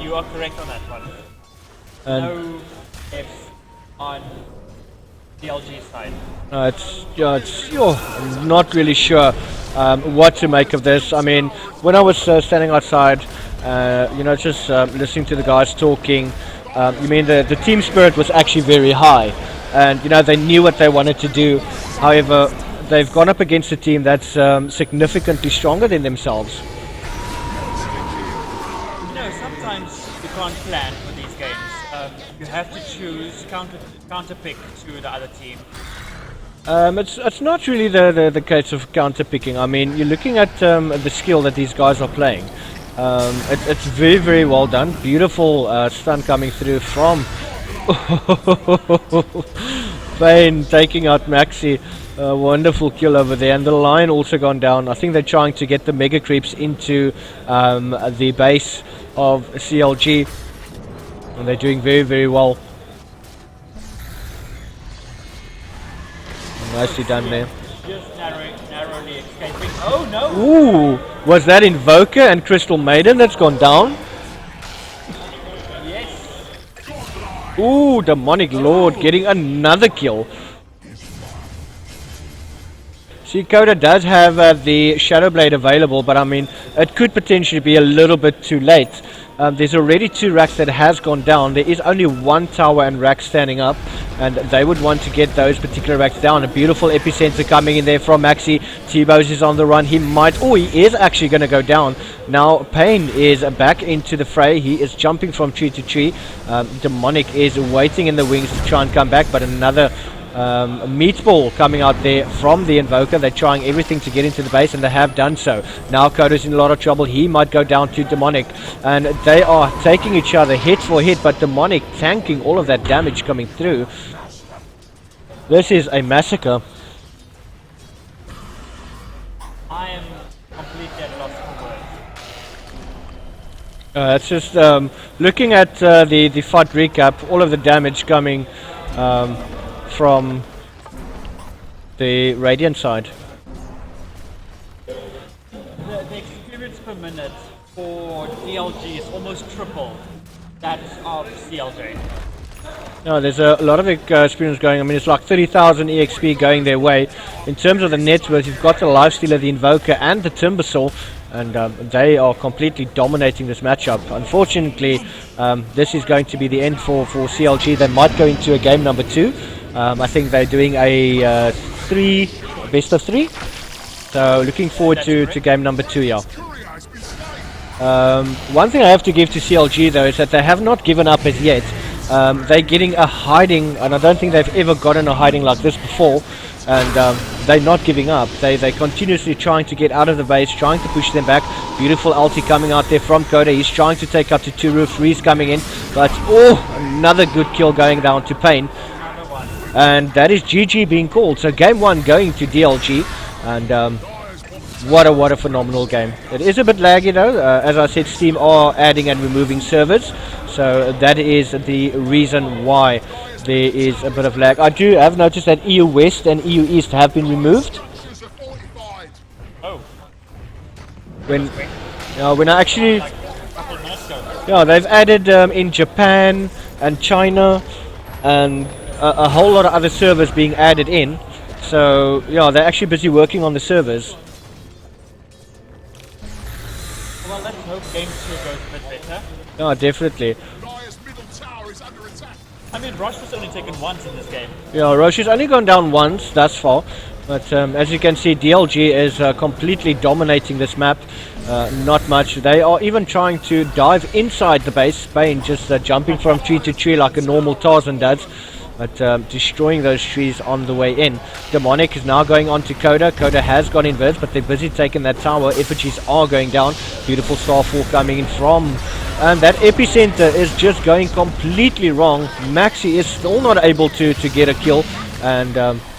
You are correct on that one. No Fs on DLG's side. I'm not really sure what to make of this. I mean, when I was standing outside, just listening to the guys talking, you mean the team spirit was actually very high, and they knew what they wanted to do. However, they've gone up against a team that's significantly stronger than themselves. Sometimes you can't plan for these games. You have to choose counter pick to the other team. It's not really the case of counter picking. I mean, you're looking at the skill that these guys are playing. It's very, very well done. Beautiful stun coming through from Payne taking out Maxi. Wonderful kill over there, and the Lion also gone down. I think they're trying to get the mega creeps into the base of CLG, and they're doing very, very well. Nicely done there. Just narrowly escaping. Oh no! Ooh, was that Invoker and Crystal Maiden that's gone down? Yes. Ooh, Demonic Lord getting another kill. See, Coda does have the Shadow Blade available, but I mean, it could potentially be a little bit too late. There's already 2 racks that has gone down. There is only 1 tower and rack standing up, and they would want to get those particular racks down. A beautiful epicenter coming in there from Maxi. T-Bows is on the run. He might, oh, he is actually going to go down. Now Payne is back into the fray. He is jumping from tree to tree. Demonic is waiting in the wings to try and come back, but another meatball coming out there from the Invoker. They're trying everything to get into the base, and they have done so. Now Koda's in a lot of trouble. He might go down to Demonic, and they are taking each other hit for hit, but Demonic tanking all of that damage coming through. This is a massacre. I am completely at loss for words. It's just looking at the fight recap, all of the damage coming from the Radiant side. The experience per minute for DLG is almost triple that of CLJ. No, there's a lot of experience going. I mean, it's like 30,000 EXP going their way. In terms of the net worth, you've got the Lifestealer, the Invoker, and the Timbersaw, and they are completely dominating this matchup. Unfortunately, this is going to be the end for CLG. They might go into a game number 2. I think they're doing a best of 3. So looking forward to game number 2, yeah. One thing I have to give to CLG though is that they have not given up as yet. They're getting a hiding, and I don't think they've ever gotten a hiding like this before. And they're not giving up. They're continuously trying to get out of the base, trying to push them back. Beautiful ulti coming out there from Coda. He's trying to take up to 2 roof. Freeze coming in, but another good kill going down to Payne. And that is GG being called. So game 1 going to DLG, and what a phenomenal game. It is a bit laggy though. As I said, Steam are adding and removing servers, so that is the reason why there is a bit of lag. I do have noticed that EU West and EU East have been removed. Oh. When I actually, yeah, they've added in Japan and China and a whole lot of other servers being added in. So yeah, they're actually busy working on the servers. Well, let's hope game 2 goes a bit better. Yeah, definitely. Dire's middle tower is under attack. I mean, Roche was only taken once in this game. Yeah, Roshi's only gone down once thus far, but as you can see, DLG is completely dominating this map. Not much. They are even trying to dive inside the base. Spain just jumping from tree to tree like a normal Tarzan does, but destroying those trees on the way in. Demonic is now going on to Coda. Coda has gone inverse, but they're busy taking that tower. Effigies are going down. Beautiful Starfall coming in from, and that epicenter is just going completely wrong. Maxi is still not able to get a kill, and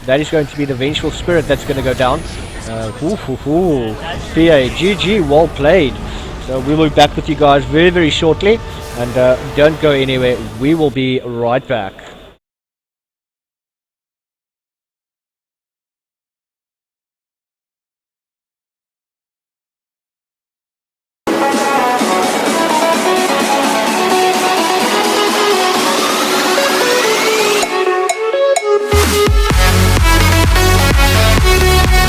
that is going to be the Vengeful Spirit that's going to go down. PA, GG, well played. So we will be back with you guys very, very shortly, and don't go anywhere. We will be right back. We'll be right back.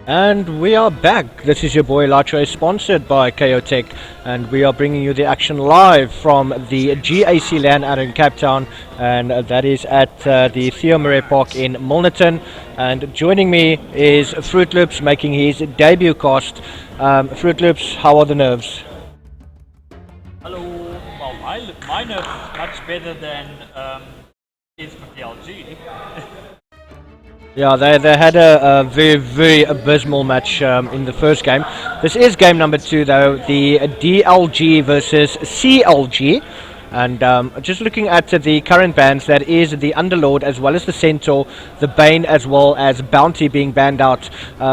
And we are back. This is your boy Lacho, sponsored by KO Tech, and we are bringing you the action live from the GAC Lan out in Cape Town, and that is at the Theo Murray Park in Milnerton. And joining me is Fruit Loops making his debut cast. Fruit Loops, how are the nerves? Hello. Well, my nerves is much better than is for DLG. Yeah, they had a very, very abysmal match in the first game. This is game number 2 though, the DLG versus CLG. And just looking at the current bans, that is the Underlord as well as the Centaur, the Bane as well as Bounty being banned out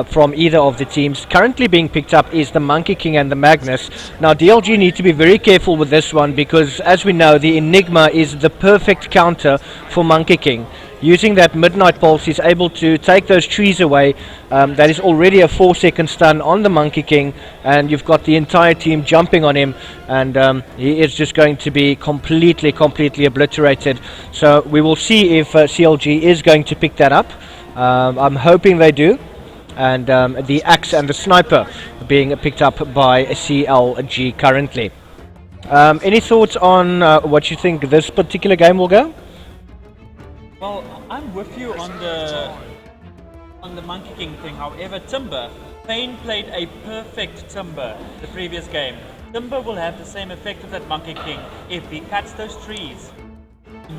from either of the teams. Currently being picked up is the Monkey King and the Magnus. Now DLG need to be very careful with this one, because as we know, the Enigma is the perfect counter for Monkey King. Using that Midnight Pulse, he's able to take those trees away. That is already a 4-second stun on the Monkey King, and you've got the entire team jumping on him, and he is just going to be completely obliterated. So we will see if CLG is going to pick that up. I'm hoping they do. And the Axe and the Sniper being picked up by CLG currently. Any thoughts on what you think this particular game will go? Well, I'm with you on the Monkey King thing. However, Timber, Payne played a perfect Timber the previous game. Timber will have the same effect of that Monkey King if he cuts those trees.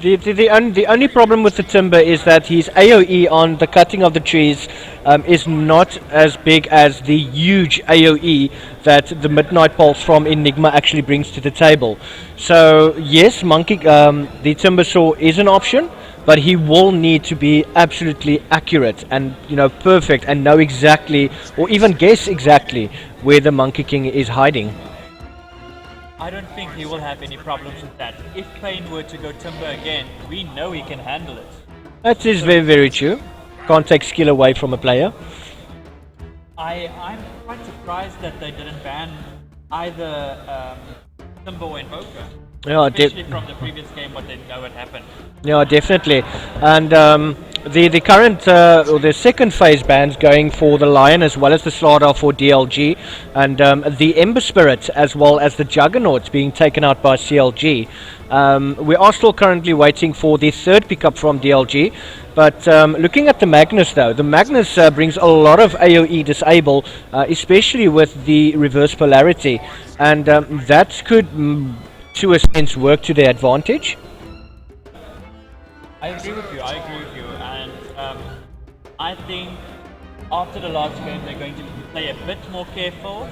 The only problem with the Timber is that his AoE on the cutting of the trees is not as big as the huge AoE that the Midnight Pulse from Enigma actually brings to the table. So yes, the Timber Saw is an option, but he will need to be absolutely accurate and perfect and know exactly or even guess exactly where the Monkey King is hiding. I don't think he will have any problems with that. If Payne were to go Timber again, we know he can handle it. That is very, very true. Can't take skill away from a player. I'm quite surprised that they didn't ban either Timber or Invoker. Yeah, Especially from the previous game, what they know had happened. yeah, definitely. And the current or the second phase bans going for the Lion as well as the Slardar for DLG, and the Ember Spirit as well as the Juggernauts being taken out by CLG. We are still currently waiting for the third pickup from DLG. But looking at the Magnus though, the Magnus brings a lot of AoE disable, especially with the reverse polarity, and that could, to a sense, work to their advantage. I agree with you, and I think after the last game they're going to play a bit more careful.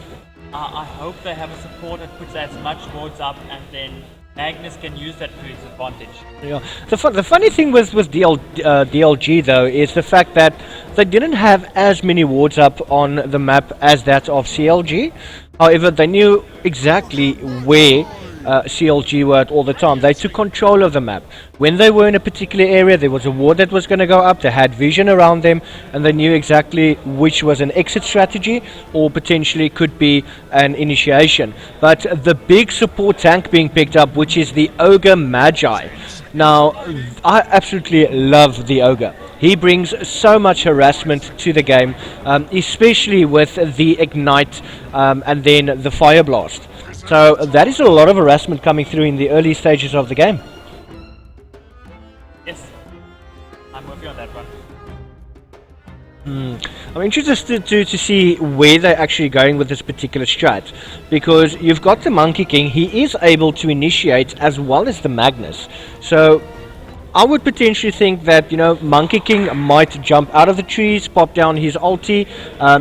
I hope they have a support that puts as much wards up, and then Magnus can use that to his advantage. Yeah. The funny thing with DLG though is the fact that they didn't have as many wards up on the map as that of CLG. However, they knew exactly where CLG were at all the time. They took control of the map. When they were in a particular area, there was a ward that was going to go up. They had vision around them, and they knew exactly which was an exit strategy or potentially could be an initiation. But the big support tank being picked up, which is the Ogre Magi. Now, I absolutely love the Ogre. He brings so much harassment to the game, especially with the Ignite and then the Fire Blast. So that is a lot of harassment coming through in the early stages of the game. Yes, I'm with you on that one. I'm interested to see where they're actually going with this particular strat, because you've got the Monkey King. He is able to initiate as well as the Magnus. So I would potentially think that Monkey King might jump out of the trees, pop down his ulti.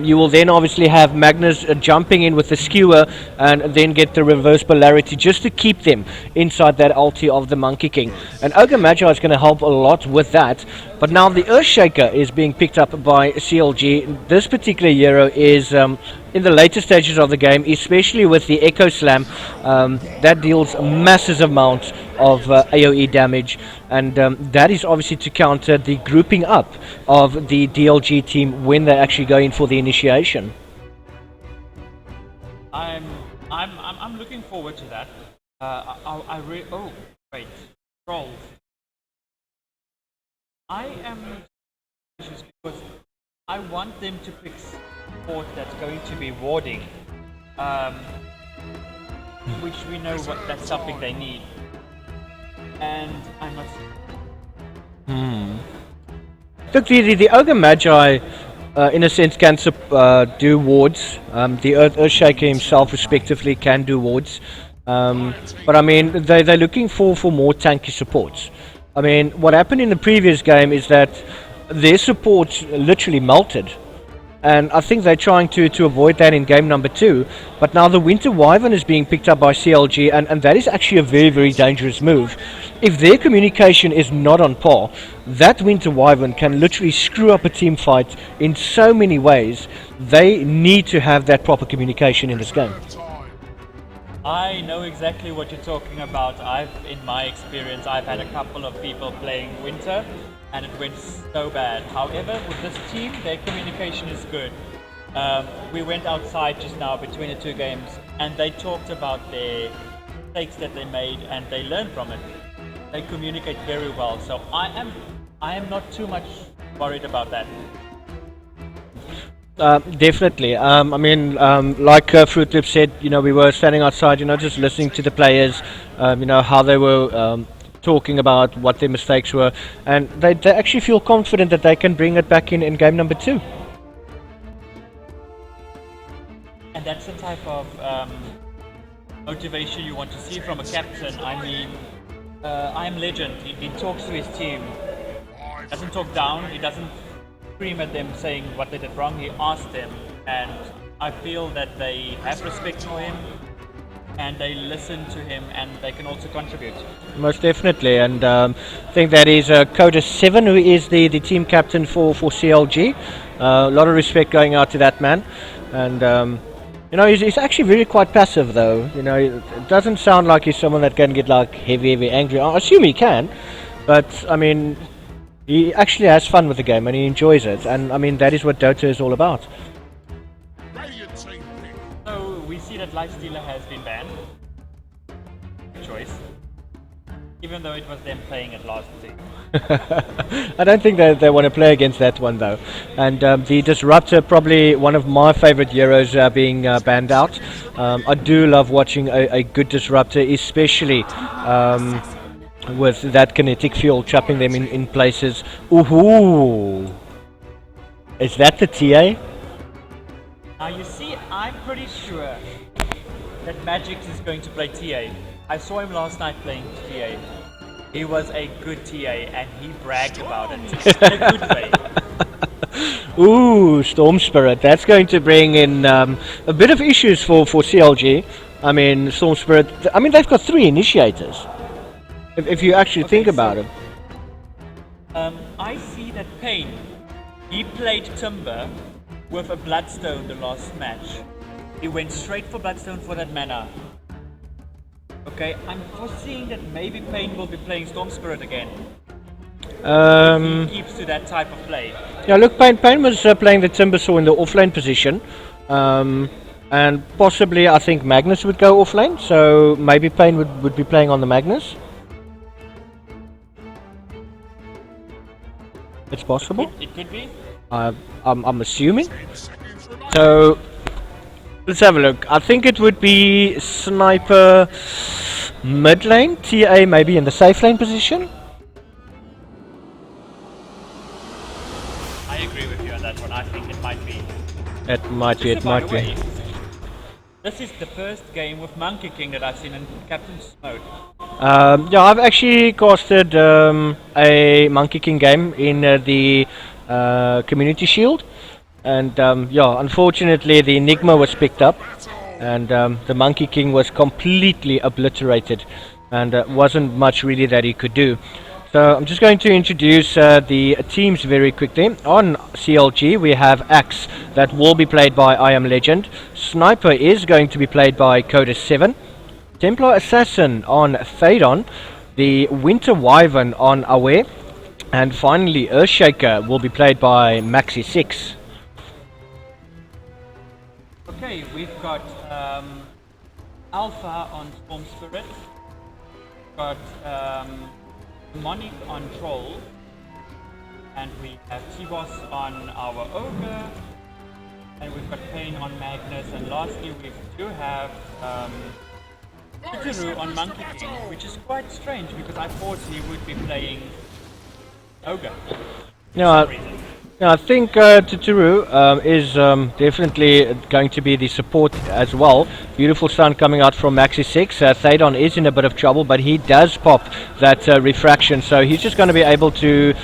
You will then obviously have Magnus jumping in with the skewer and then get the reverse polarity just to keep them inside that ulti of the Monkey King. And Ogre Magi is going to help a lot with that. But now the Earthshaker is being picked up by CLG. This particular hero is in the later stages of the game, especially with the Echo Slam, that deals massive amounts of AoE damage, and that is obviously to counter the grouping up of the DLG team when they actually go in for the initiation. I'm looking forward to that. Oh wait, trolls. I am anxious because I want them to pick support that's going to be warding, which we know that's something they need. And I must. Look, the Ogre Magi, in a sense, can do wards. The Earthshaker himself, respectively, can do wards. But I mean, they're looking for more tanky supports. I mean, what happened in the previous game is that their support literally melted. And I think they're trying to avoid that in game number 2. But now the Winter Wyvern is being picked up by CLG, and that is actually a very, very dangerous move. If their communication is not on par, that Winter Wyvern can literally screw up a team fight in so many ways. They need to have that proper communication in this game. I know exactly what you're talking about. In my experience, I've had a couple of people playing Winter, and it went so bad. However, with this team, their communication is good. We went outside just now between the two games, and they talked about their mistakes that they made, and they learned from it. They communicate very well, so I am not too much worried about that. Definitely. I mean, like Fruit Loop said, we were standing outside, just listening to the players, how they were talking about what their mistakes were, and they actually feel confident that they can bring it back in game number 2. And that's the type of motivation you want to see from a captain. I mean, I'm Legend. He talks to his team. He doesn't talk down. He doesn't scream at them saying what they did wrong. He asks them, and I feel that they have respect for him. and they listen to him, and they can also contribute. Most definitely, and I think that is Coda 7 who is the team captain for CLG. A lot of respect going out to that man, and you know, he's actually very quite passive though. You know, it doesn't sound like he's someone that can get like heavy angry. I assume he can, but I mean, he actually has fun with the game and he enjoys it, and I mean that is what Dota is all about. Radiant team pick. So we see that Lifestealer has been banned. Good choice. Even though it was them playing it last week. I don't think they want to play against that one though. And the Disruptor, probably one of my favorite heroes being banned out. I do love watching a good Disruptor, especially with that kinetic fuel, trapping them in places. Ooh, is that the TA? Now you see, I'm pretty sure that Magic is going to play TA. I saw him last night playing TA. He was a good TA and he bragged about it in a good way. Ooh, Storm Spirit. That's going to bring in a bit of issues for CLG. I mean, Storm Spirit, I mean, they've got 3 initiators. If you actually think about it. I see that Payne, he played Timber with a Bloodstone the last match. He went straight for Bloodstone for that mana. Okay, I'm foreseeing that maybe Payne will be playing Storm Spirit again. He keeps to that type of play. Yeah, look, Payne was playing the Timbersaw in the offlane position. And possibly, I think Magnus would go offlane. So maybe Payne would be playing on the Magnus. It's possible. It could be. I'm assuming. So let's have a look. I think it would be Sniper mid lane, TA maybe in the safe lane position. I agree with you on that one. I think it might be. It might be. It By might the way, be. this is the first game with Monkey King that I've seen in Captain's mode. Yeah, I've actually casted a Monkey King game in the Community Shield, and yeah, unfortunately the Enigma was picked up, and the Monkey King was completely obliterated, and wasn't much really that he could do. So I'm just going to introduce the teams very quickly. On CLG we have Axe, that will be played by I Am Legend. Sniper is going to be played by Coda 7. Templar Assassin on Thadon. The Winter Wyvern on Aware. And finally Earthshaker will be played by Maxi 6. Okay, we've got Alpha on Storm Spirit. Got Demonic on Troll. And we have T-Boss on our Ogre. And we've got Payne on Magnus. And lastly we do have Tutaru on Monkey King, which is quite strange because I thought he would be playing Ogre. Yeah, I think Tutaru is definitely going to be the support as well. Beautiful stun coming out from Maxi 6. Thadon is in a bit of trouble, but he does pop that refraction, so he's just going to be able to,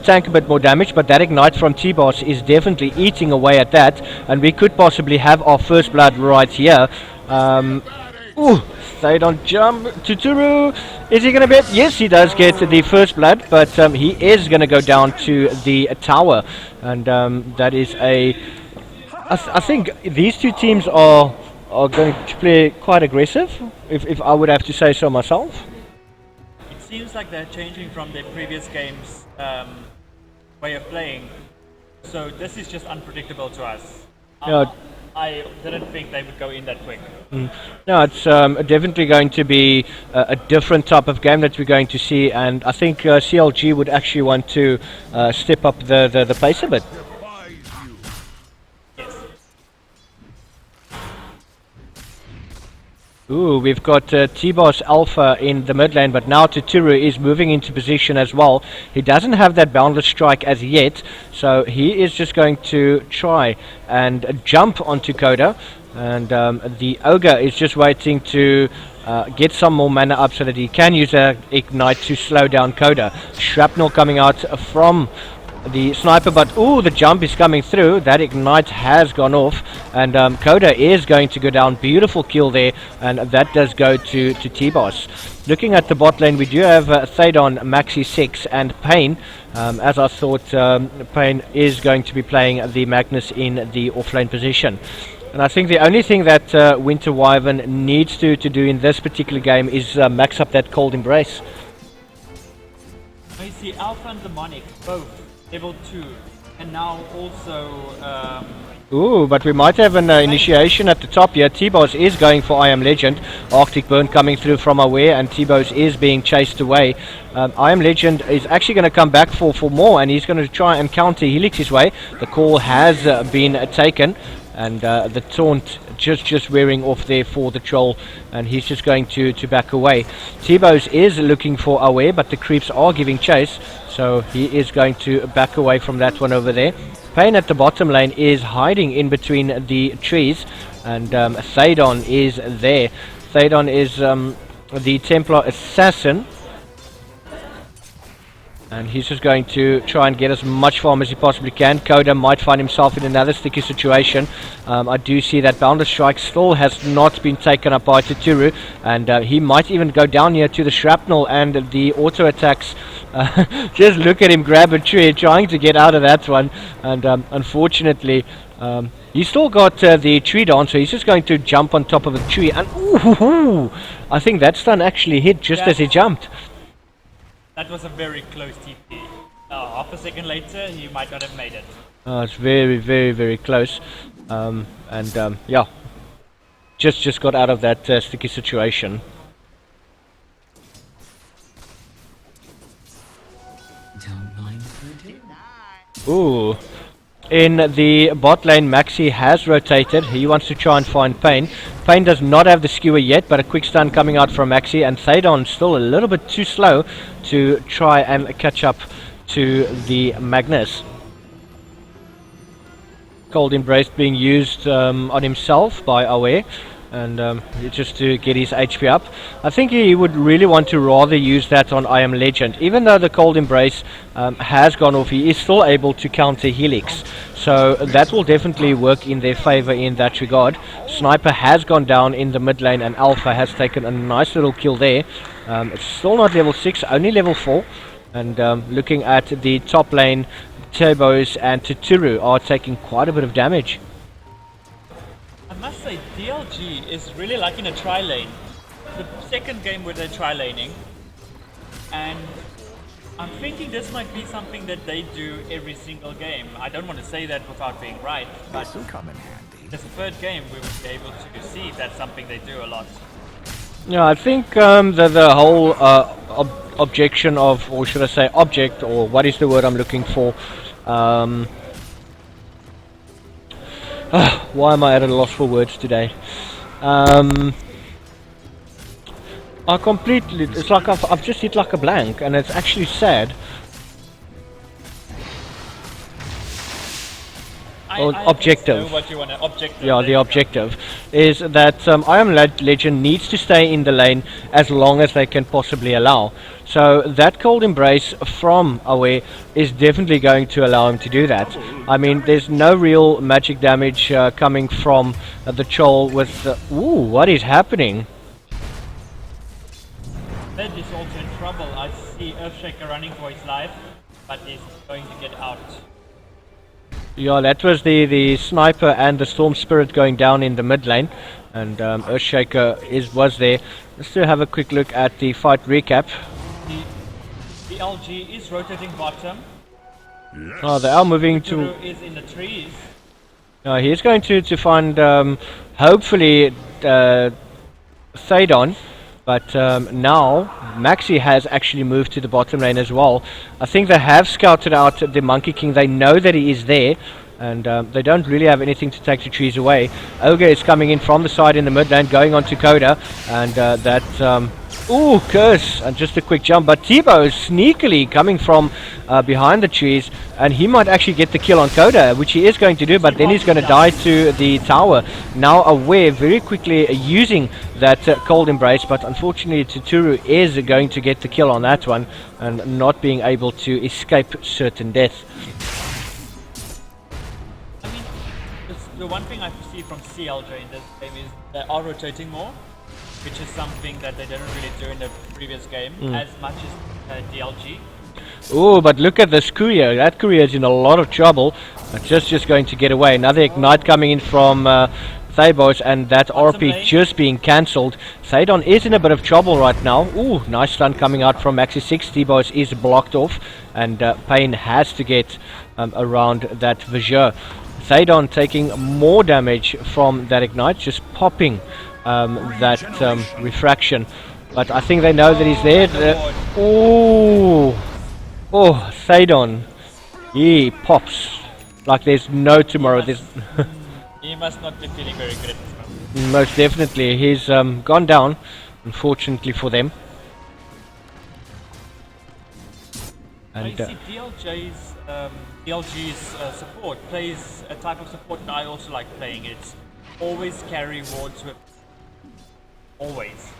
tank a bit more damage. But that ignite from T-Boss is definitely eating away at that, and we could possibly have our first blood right here. Ooh, Thadon jump. Tutaru, is he going to get? Yes, he does get the first blood, but he is going to go down to the tower, and that is a. I think these two teams are going to play quite aggressive, if I would have to say so myself. It seems like they're changing from their previous games' way of playing, so this is just unpredictable to us. Yeah. I didn't think they would go in that quick. No, it's definitely going to be a different type of game that we're going to see, and I think CLG would actually want to step up the pace a bit. Yes. Ooh, we've got T-Boss Alpha in the mid lane, but now Tutaru is moving into position as well. He doesn't have that Boundless Strike as yet, so he is just going to try and jump onto Coda. And the Ogre is just waiting to get some more mana up so that he can use a Ignite to slow down Coda. Shrapnel coming out from the sniper, but ooh, the jump is coming through. That ignite has gone off, and Coda is going to go down. Beautiful kill there, and that does go to T-Boss. Looking at the bot lane, we do have Thadon, Maxi 6, and Pain. As I thought, Pain is going to be playing the Magnus in the offlane position. And I think the only thing that Winter Wyvern needs to do in this particular game is max up that Cold Embrace. I see Alpha and Demonic, both level 2, and now also Ooh, but we might have an initiation at the top here. T-Boss is going for I Am Legend. Arctic Burn coming through from aware, and T-Boss is being chased away. I Am Legend is actually going to come back for more, and he's going to try and counter Helix's way. The call has been taken, and the taunt just wearing off there for the troll, and he's just going to back away. T-Boss is looking for aware, but the creeps are giving chase, so he is going to back away from that one over there. Pain at the bottom lane is hiding in between the trees, and Thadon is there. Thadon is the Templar Assassin, and he's just going to try and get as much farm as he possibly can. Coda might find himself in another sticky situation. I do see that Boundless Strike still has not been taken up by Tuturu, and he might even go down here to the Shrapnel and the auto attacks. Just look at him grab a tree, trying to get out of that one, and unfortunately he's still got the tree down, so he's just going to jump on top of the tree, and ooh, I think that stun actually hit just as he jumped. that was a very close TP. Half a second later, he might not have made it. It's very, very, very close, yeah, just got out of that sticky situation. Ooh. In the bot lane, Maxi has rotated. He wants to try and find Pain. Pain does not have the skewer yet, but a quick stun coming out from Maxi, and Thadon still a little bit too slow to try and catch up to the Magnus. Cold Embrace being used on himself by Awe, and just to get his HP up. I think he would really want to rather use that on I Am Legend. Even though the Cold Embrace has gone off, he is still able to counter Helix, so that will definitely work in their favor in that regard. Sniper has gone down in the mid lane, and Alpha has taken a nice little kill there. It's still not level 6, only level 4, and looking at the top lane, T-Boss and Tuturu are taking quite a bit of damage. I must say, DLG is really liking a tri-lane. The second game where they're tri-laning, and I'm thinking this might be something that they do every single game. I don't want to say that without being right, but This will come in handy. this third game we would be able to see that's something they do a lot. Yeah, I think the whole objection of, or should I say object, or what is the word I'm looking for? Why am I at a loss for words today? I completely, it's like I've just hit like a blank, and it's actually sad. Objective. Know what you want to objective. Yeah, the objective is that I Am Legend needs to stay in the lane as long as they can possibly allow. So that Cold Embrace from Awe is definitely going to allow him to do that. I mean, there's no real magic damage coming from the Chol with the... Ooh, what is happening? Zed is also in trouble. I see Earthshaker running for his life, but he's going to get out. Yeah, that was the sniper and the Storm Spirit going down in the mid lane, and Earthshaker was there. Let's still have a quick look at the fight recap. The LG is rotating bottom. Yes. Oh, they are moving to... Tuturu is in the trees. He's going to find, hopefully, Thadon. But now, Maxi has actually moved to the bottom lane as well. I think they have scouted out the Monkey King. They know that he is there, and they don't really have anything to take the trees away. Ogre is coming in from the side in the mid lane, going on to Coda, and that Ooh, curse, and just a quick jump, but Tebow is sneakily coming from behind the trees, and he might actually get the kill on Coda, which he is going to do, but then he's going to die to the tower. Now aware, very quickly using that cold embrace, but unfortunately Tuturu is going to get the kill on that one, and not being able to escape certain death. I mean, the one thing I see from CLJ in this game is they are rotating more, which is something that they didn't really do in the previous game as much as DLG. Oh, but look at this courier. That courier is in a lot of trouble. Just going to get away. Another ignite coming in from Thabos, and that RP just being cancelled. Thaydon is in a bit of trouble right now. Ooh, nice stun coming out from Maxi 6. Thabos is blocked off, and Payne has to get around that Vijay. Thaydon taking more damage from that ignite, just popping that refraction, but I think they know that he's there. Oh, Thaydon, he pops like there's no tomorrow. He must not be feeling very good at this moment. Most definitely, he's gone down, unfortunately for them. I And see DLG's support plays a type of support that I also like playing. It's always carry wards with. Always.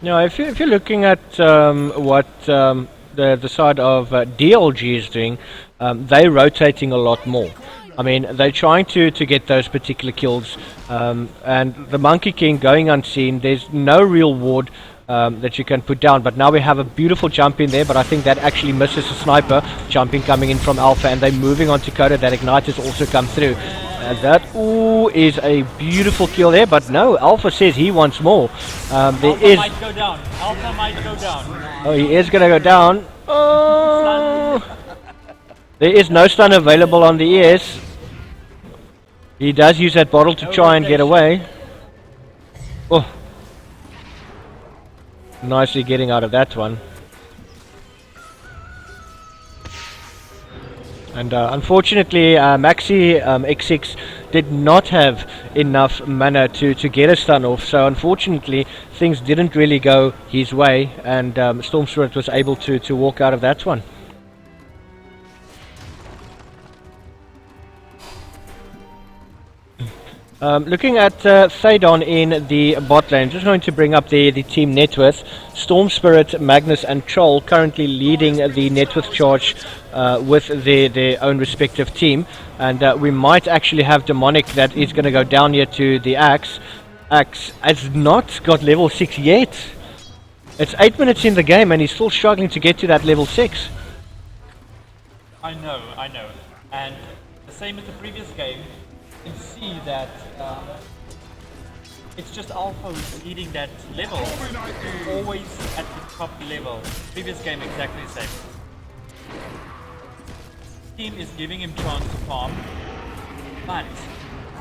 no, if you're looking at what the side of DLG is doing, they're rotating a lot more. I mean, they're trying to get those particular kills, and the Monkey King going unseen. There's no real ward that you can put down, but now we have a beautiful jump in there, but I think that actually misses a sniper. Jumping coming in from Alpha, and they're moving on to Coda. That ignite has also come through. That is a beautiful kill there, but no, Alpha says he wants more. Alpha might go down. Alpha might go down. Oh, he is going to go down. Oh, there is no stun available on the ES. He does use that bottle to try and get away. Oh, nicely getting out of that one. And unfortunately, Maxi X6 did not have enough mana to get a stun off, so unfortunately things didn't really go his way, and Storm Spirit was able to walk out of that one. Looking at Thaydon in the bot lane, just going to bring up the team net worth. Storm Spirit, Magnus and Troll currently leading the net worth charge with their own respective team, and we might actually have Demonic that is going to go down here to the Axe. Axe has not got level 6 yet. It's 8 minutes in the game and he's still struggling to get to that level 6. I know. And the same as the previous game, you can see that it's just Alpha who's leading that level. Always at the top level. Previous game exactly the same. Team is giving him chance to farm, but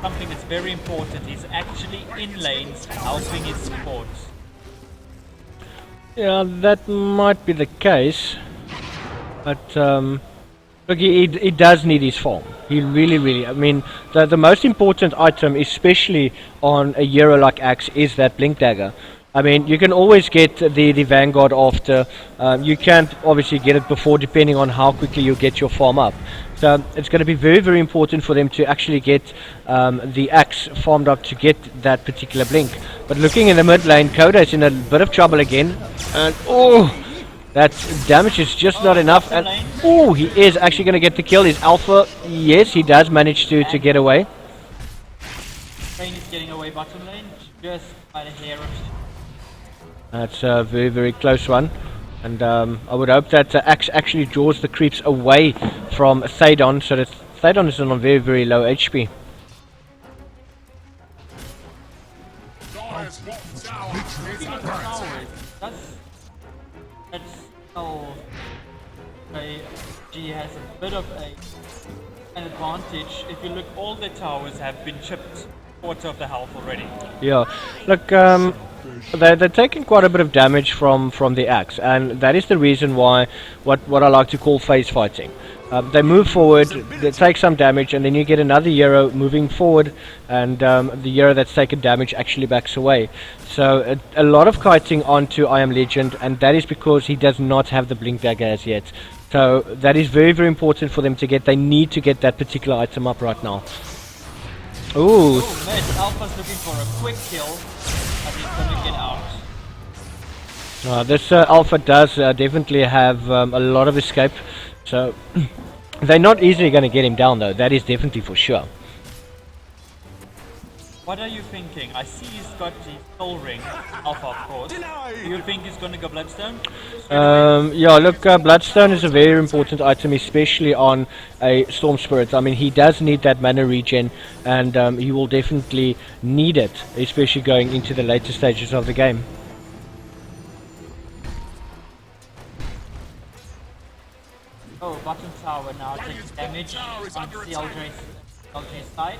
something that's very important, he's actually in lanes helping his supports. Yeah, that might be the case, but look, he does need his farm. He really, I mean, the most important item, especially on a hero like Axe, is that Blink Dagger. I mean, you can always get the Vanguard after. You can't obviously get it before, depending on how quickly you get your farm up. So it's going to be very important for them to actually get the Axe farmed up to get that particular Blink. But looking in the mid lane, Coda is in a bit of trouble again. And that damage is just not enough. And he is actually going to get the kill. Is Alpha? Yes, he does manage to get away. Payne is getting away bottom lane, just by the hair of it. That's a very close one, and I would hope that Axe actually draws the creeps away from Thaydon, so that Thaydon is on very low HP. Dyer's bottom tower is under attack. That's how G has a bit of an advantage. If you look, all the towers have been chipped quarter of the health already. Yeah, look, they're taking quite a bit of damage from the axe, and that is the reason why what I like to call phase fighting. They move forward, they take some damage, and then you get another hero moving forward, and the hero that's taken damage actually backs away. So a lot of kiting onto I Am Legend, and that is because he does not have the blink dagger as yet. So that is very, very important for them to get. They need to get that particular item up right now. Ooh. Oh, mate, Alpha's looking for a quick kill, and he's gonna get out. This Alpha does definitely have a lot of escape, so they're not easily going to get him down though, that is definitely for sure. What are you thinking? I see he's got the soul ring, Alpha of course. Do you think he's gonna go Bloodstone? Yeah, look, Bloodstone is a very important item, especially on a Storm Spirit. I mean, he does need that mana regen, and he will definitely need it, especially going into the later stages of the game. Oh, bottom tower now taking damage on CLJ's side.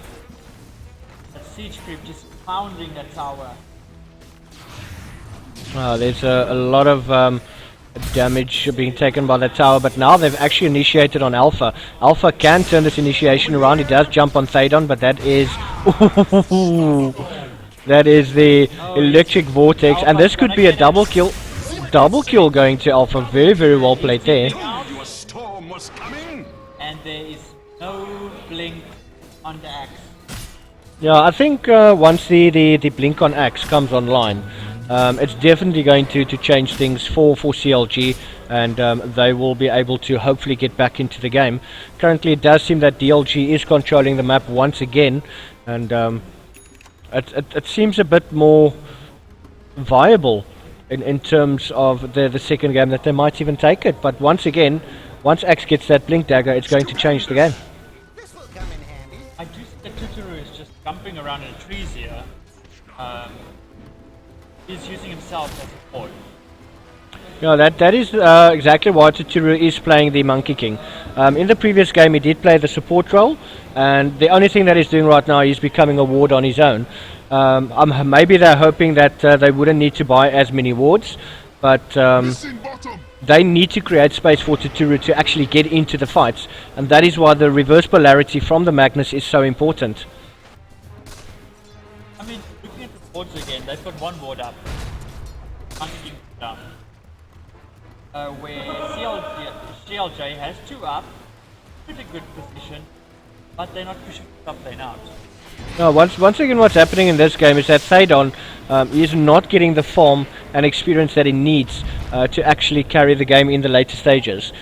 That siege creep just pounding that tower. There's a lot of damage being taken by the tower, but now they've actually initiated on Alpha. Alpha can turn this initiation around. He does jump on Thadon, but that is that is the electric vortex, and this could be a double kill. Double kill going to Alpha. Very, very well played there. And there is no blink on the axe. Yeah, I think once the blink on axe comes online, it's definitely going to change things for CLG, and they will be able to hopefully get back into the game. Currently it does seem that DLG is controlling the map once again, and it seems a bit more viable in terms of the second game, that they might even take it. But once again, once Axe gets that blink dagger, it's going to change the game. I do see that Tuturu is just jumping around in the trees here. He's using himself as a pawn. Yeah, that is exactly why Tuturu is playing the Monkey King. In the previous game he did play the support role, and the only thing that he's doing right now is becoming a ward on his own. Maybe they're hoping that they wouldn't need to buy as many wards, but they need to create space for Tuturu to actually get into the fights, and that is why the reverse polarity from the Magnus is so important. I mean, looking at the wards again, they've got one ward up. Monkey down. Where CLJ has two up, pretty good position, but they're not pushing the top lane out. No, once again what's happening in this game is that Thadon is not getting the form and experience that he needs to actually carry the game in the later stages.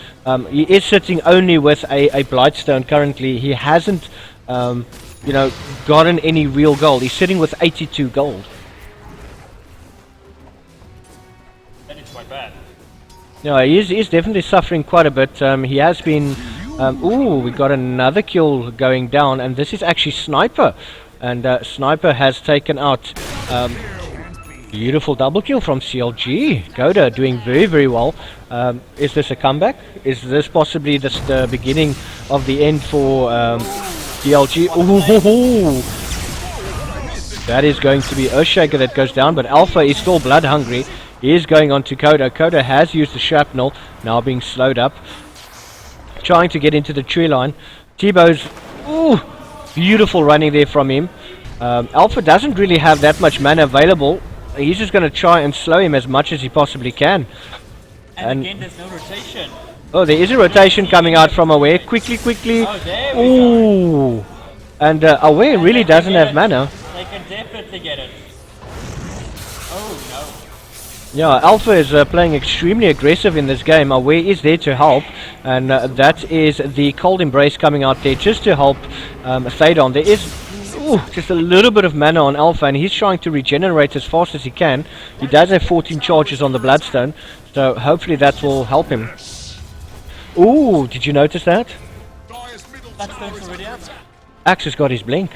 He is sitting only with a Blightstone currently. He hasn't gotten any real gold. He's sitting with 82 gold. That is quite bad. No, he is definitely suffering quite a bit. He has been... we got another kill going down, and this is actually Sniper. And Sniper has taken out... beautiful double kill from CLG. Goda doing very, very well. Is this a comeback? Is this possibly the beginning of the end for CLG? Ooh, that is going to be Earthshaker that goes down, but Alpha is still blood hungry. He is going on to Coda. Coda has used the shrapnel, now being slowed up. Trying to get into the tree line. T-Bow's beautiful running there from him. Alpha doesn't really have that much mana available. He's just going to try and slow him as much as he possibly can. And again, there's no rotation. Oh, there is a rotation coming out from Aware. Quickly. Oh, there we go. And Aware really doesn't have mana. They can definitely get it. Oh, no. Yeah, Alpha is playing extremely aggressive in this game. Aware is there to help, and that is the Cold Embrace coming out there just to help Thadon. There is just a little bit of mana on Alpha, and he's trying to regenerate as fast as he can. He does have 14 charges on the Bloodstone, so hopefully that will help him. Ooh, did you notice that? Bloodstone's already up. Axe has got his blink.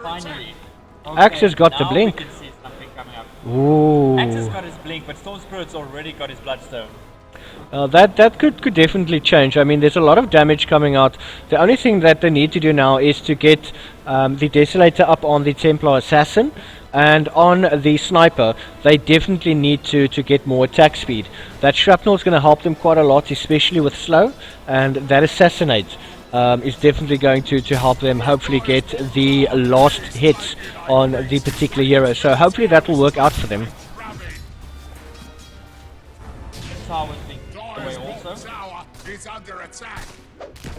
Finally. Axe has got the now blink. we can see something coming up. Ooh. Axe has got his blink, but Storm Spirit's already got his Bloodstone. That could definitely change. I mean, there's a lot of damage coming out. The only thing that they need to do now is to get the Desolator up on the Templar Assassin. And on the sniper, they definitely need to get more attack speed. That shrapnel is going to help them quite a lot, especially with slow, and that assassinate is definitely going to help them hopefully get the last hits on the particular hero. So hopefully that will work out for them. Tower's being away Dire's also. tower is under attack.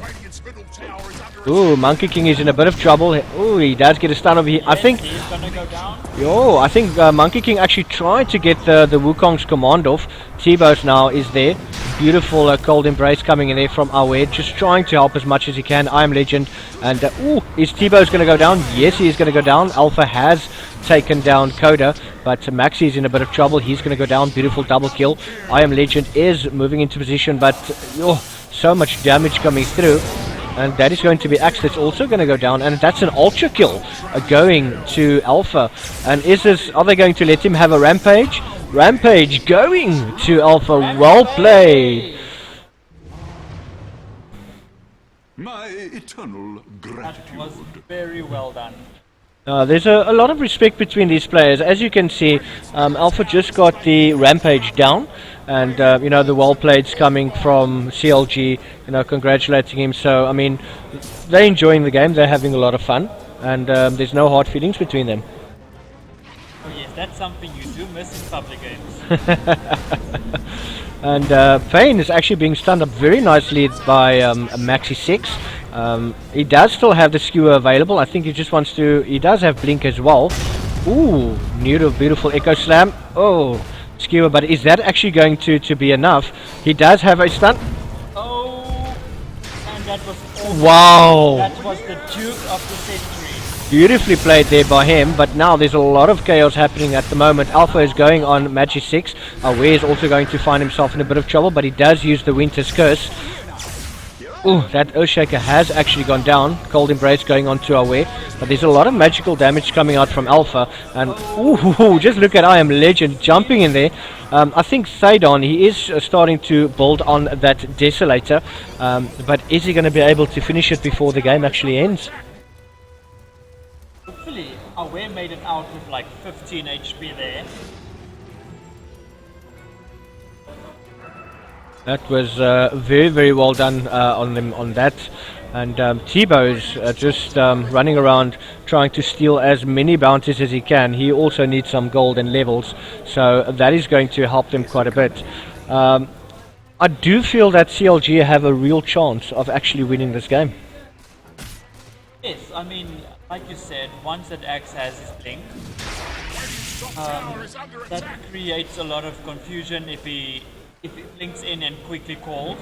Radiant's middle tower is under attack. Ooh, Monkey King is in a bit of trouble. Ooh, he does get a stun over here. I think, He's gonna go down. I think Monkey King actually tried to get the Wukong's command off. T-Bows now is there. Beautiful cold embrace coming in there from Awe, just trying to help as much as he can. I am Legend, and is T-Bows going to go down? Yes, he is going to go down. Alpha has taken down Coda, but Maxi is in a bit of trouble. He's going to go down. Beautiful double kill. I am Legend is moving into position, but so much damage coming through. And that is going to be Axe that's also going to go down, and that's an ultra kill going to Alpha. And are they going to let him have a rampage? Rampage going to Alpha. Well played. My eternal That was gratitude. very well done. There's a lot of respect between these players. As you can see, Alpha just got the rampage down, and the well played's coming from CLG, congratulating him. So I mean, they're enjoying the game. They're having a lot of fun, and there's no hard feelings between them. Oh yes, that's something you do miss in public games. And Fane is actually being stunned up very nicely by Maxi 6. He does still have the skewer available. I think he just wants to... He does have Blink as well. Ooh, beautiful Echo Slam. Oh, skewer, but is that actually going to be enough? He does have a stun. Oh, and that was awesome. Wow. That was the Duke of the Century. Beautifully played there by him, but now there's a lot of chaos happening at the moment. Alpha is going on Magi 6. Awe is also going to find himself in a bit of trouble, but he does use the Winter's Curse. Ooh, that Earthshaker has actually gone down. Cold Embrace going on to Awe, but there's a lot of magical damage coming out from Alpha. And ooh, just look at I Am Legend jumping in there. I think Thaydon, he is starting to build on that Desolator, but is he going to be able to finish it before the game actually ends? Hopefully, Awe made it out with like 15 HP there. That was very well done on them on that. And T-Bow's just running around trying to steal as many bounties as he can. He also needs some gold and levels, so that is going to help them quite a bit. I do feel that CLG have a real chance of actually winning this game. Yes, I mean, like you said, once that Axe has his blink, that creates a lot of confusion if he blinks in and quickly calls.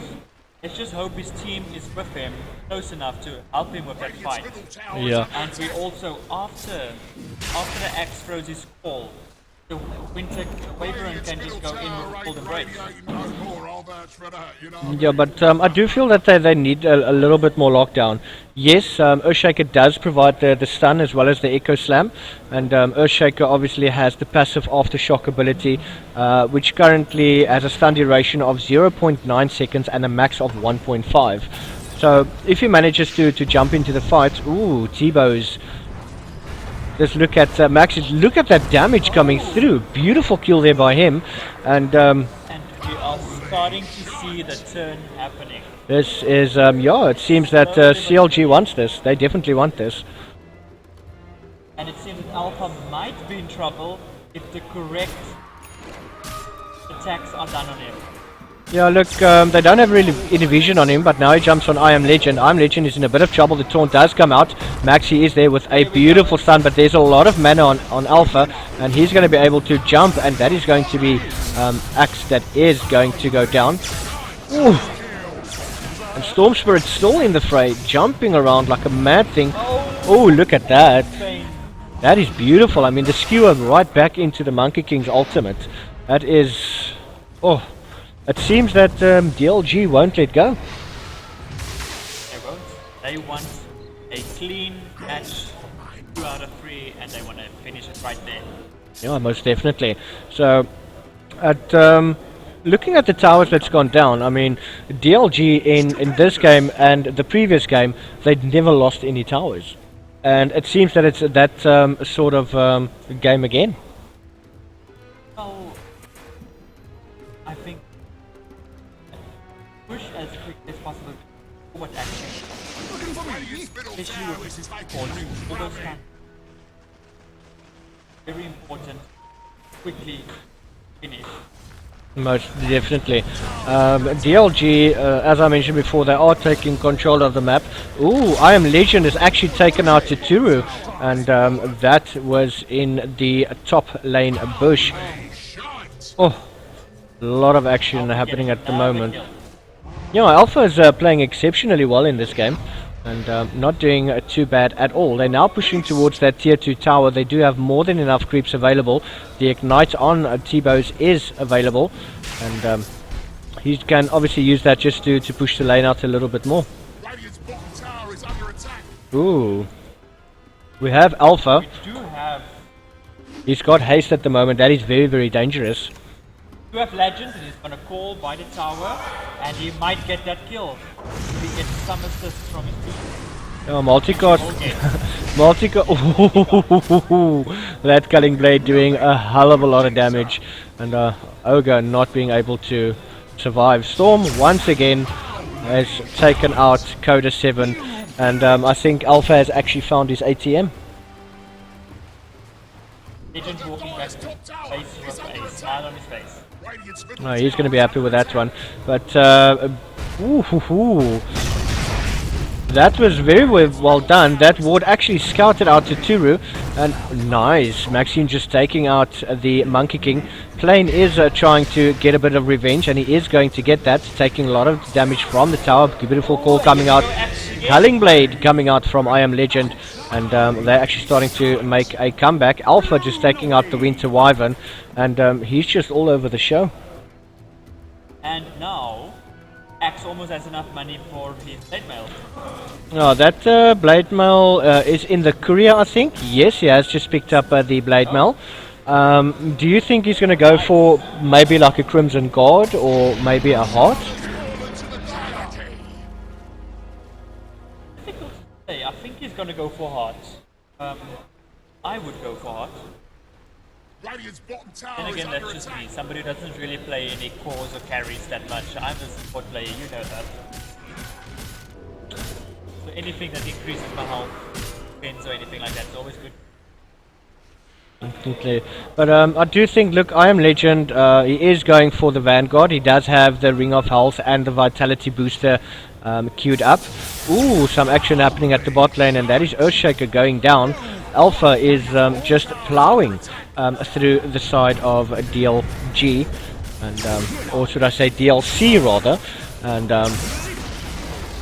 Let's just hope his team is with him, close enough to help him with that fight. Yeah. And we also, after the Axe throws his call, the Wyvern can just go in with Cold Embrace. Yeah, but I do feel that they need a little bit more lockdown. Yes, Earthshaker does provide the stun as well as the Echo Slam, and Earthshaker obviously has the passive Aftershock ability, which currently has a stun duration of 0.9 seconds and a max of 1.5. So if he manages to jump into the fight, ooh, T-Bow's. Just look at Max. Look at that damage coming through. Beautiful kill there by him, and We are starting to see the turn happening. this is it seems that CLG wants this. They definitely want this. And it seems that Alpha might be in trouble if the correct attacks are done on him. Yeah, look, they don't have really any vision on him, but now he jumps on I Am Legend. I Am Legend is in a bit of trouble. The taunt does come out. Maxi is there with a beautiful stun, but there's a lot of mana on Alpha, and he's going to be able to jump, and that is going to be Axe that is going to go down. Ooh. And Storm Spirit's still in the fray, jumping around like a mad thing. Oh, look at that. That is beautiful. I mean, the skewer right back into the Monkey King's ultimate. That is... Oh, it seems that DLG won't let go. They won't. They want a clean match, 2 out of 3, and they want to finish it right there. Yeah, most definitely. So, at looking at the towers that's gone down, I mean, DLG in this game and the previous game, they'd never lost any towers. and it seems that it's that sort of game again. Well, I think push as quick as possible forward action, Radiant's middle especially tower with is taking forward. new All those can very important. Quickly finish. Most definitely. DLG, as I mentioned before, they are taking control of the map. Ooh, I Am Legend has actually taken out Tuturu, and that was in the top lane bush. Oh, a lot of action happening at the moment. Yeah, Alpha is playing exceptionally well in this game, and not doing too bad at all. They're now pushing towards that tier 2 tower. They do have more than enough creeps available. The Ignite on T-Bows is available, and he can obviously use that just to push the lane out a little bit more. Radiant's bottom tower is under attack. Ooh, we have Alpha. We do have He's got haste at the moment. That is very, very dangerous. Legend, and he's gonna call by the tower, and he might get that kill. He gets some assist from his team. Oh, multicast. Okay. That Culling Blade doing a hell of a lot of damage, and Ogre not being able to survive. Storm once again has taken out Coda 7, and I think Alpha has actually found his ATM. Legend walking back to face with a smile on his face. Radiant's middle No, he's going to be happy with that one. But that was very well done. That ward actually scouted out Tuturu, and nice. Maxine just taking out the Monkey King. Plane is trying to get a bit of revenge, and he is going to get that, taking a lot of damage from the tower. Beautiful call coming out. Culling Blade coming out from I Am Legend, and they're actually starting to make a comeback. Alpha just taking out the Winter Wyvern, and he's just all over the show. And now, Axe almost has enough money for his blade mail. Oh, that blade mail is in the courier, I think. Yes, he has just picked up the blade mail. Do you think he's going to go for maybe like a Crimson Guard or maybe a Heart? Difficult to say. I think he's gonna go for heart. I would go for heart. Radiant's bottom tower Then is again, under that's just attack. me. Somebody who doesn't really play any cores or carries that much. I'm a support player, you know that. So anything that increases my health, defense or anything like that is always good. Definitely. But I do think, look, I Am Legend, he is going for the Vanguard. He does have the Ring of Health and the Vitality Booster queued up. Ooh, some action happening at the bot lane, and that is Earthshaker going down. Alpha is just plowing through the side of DLG, and or should I say DLC rather, and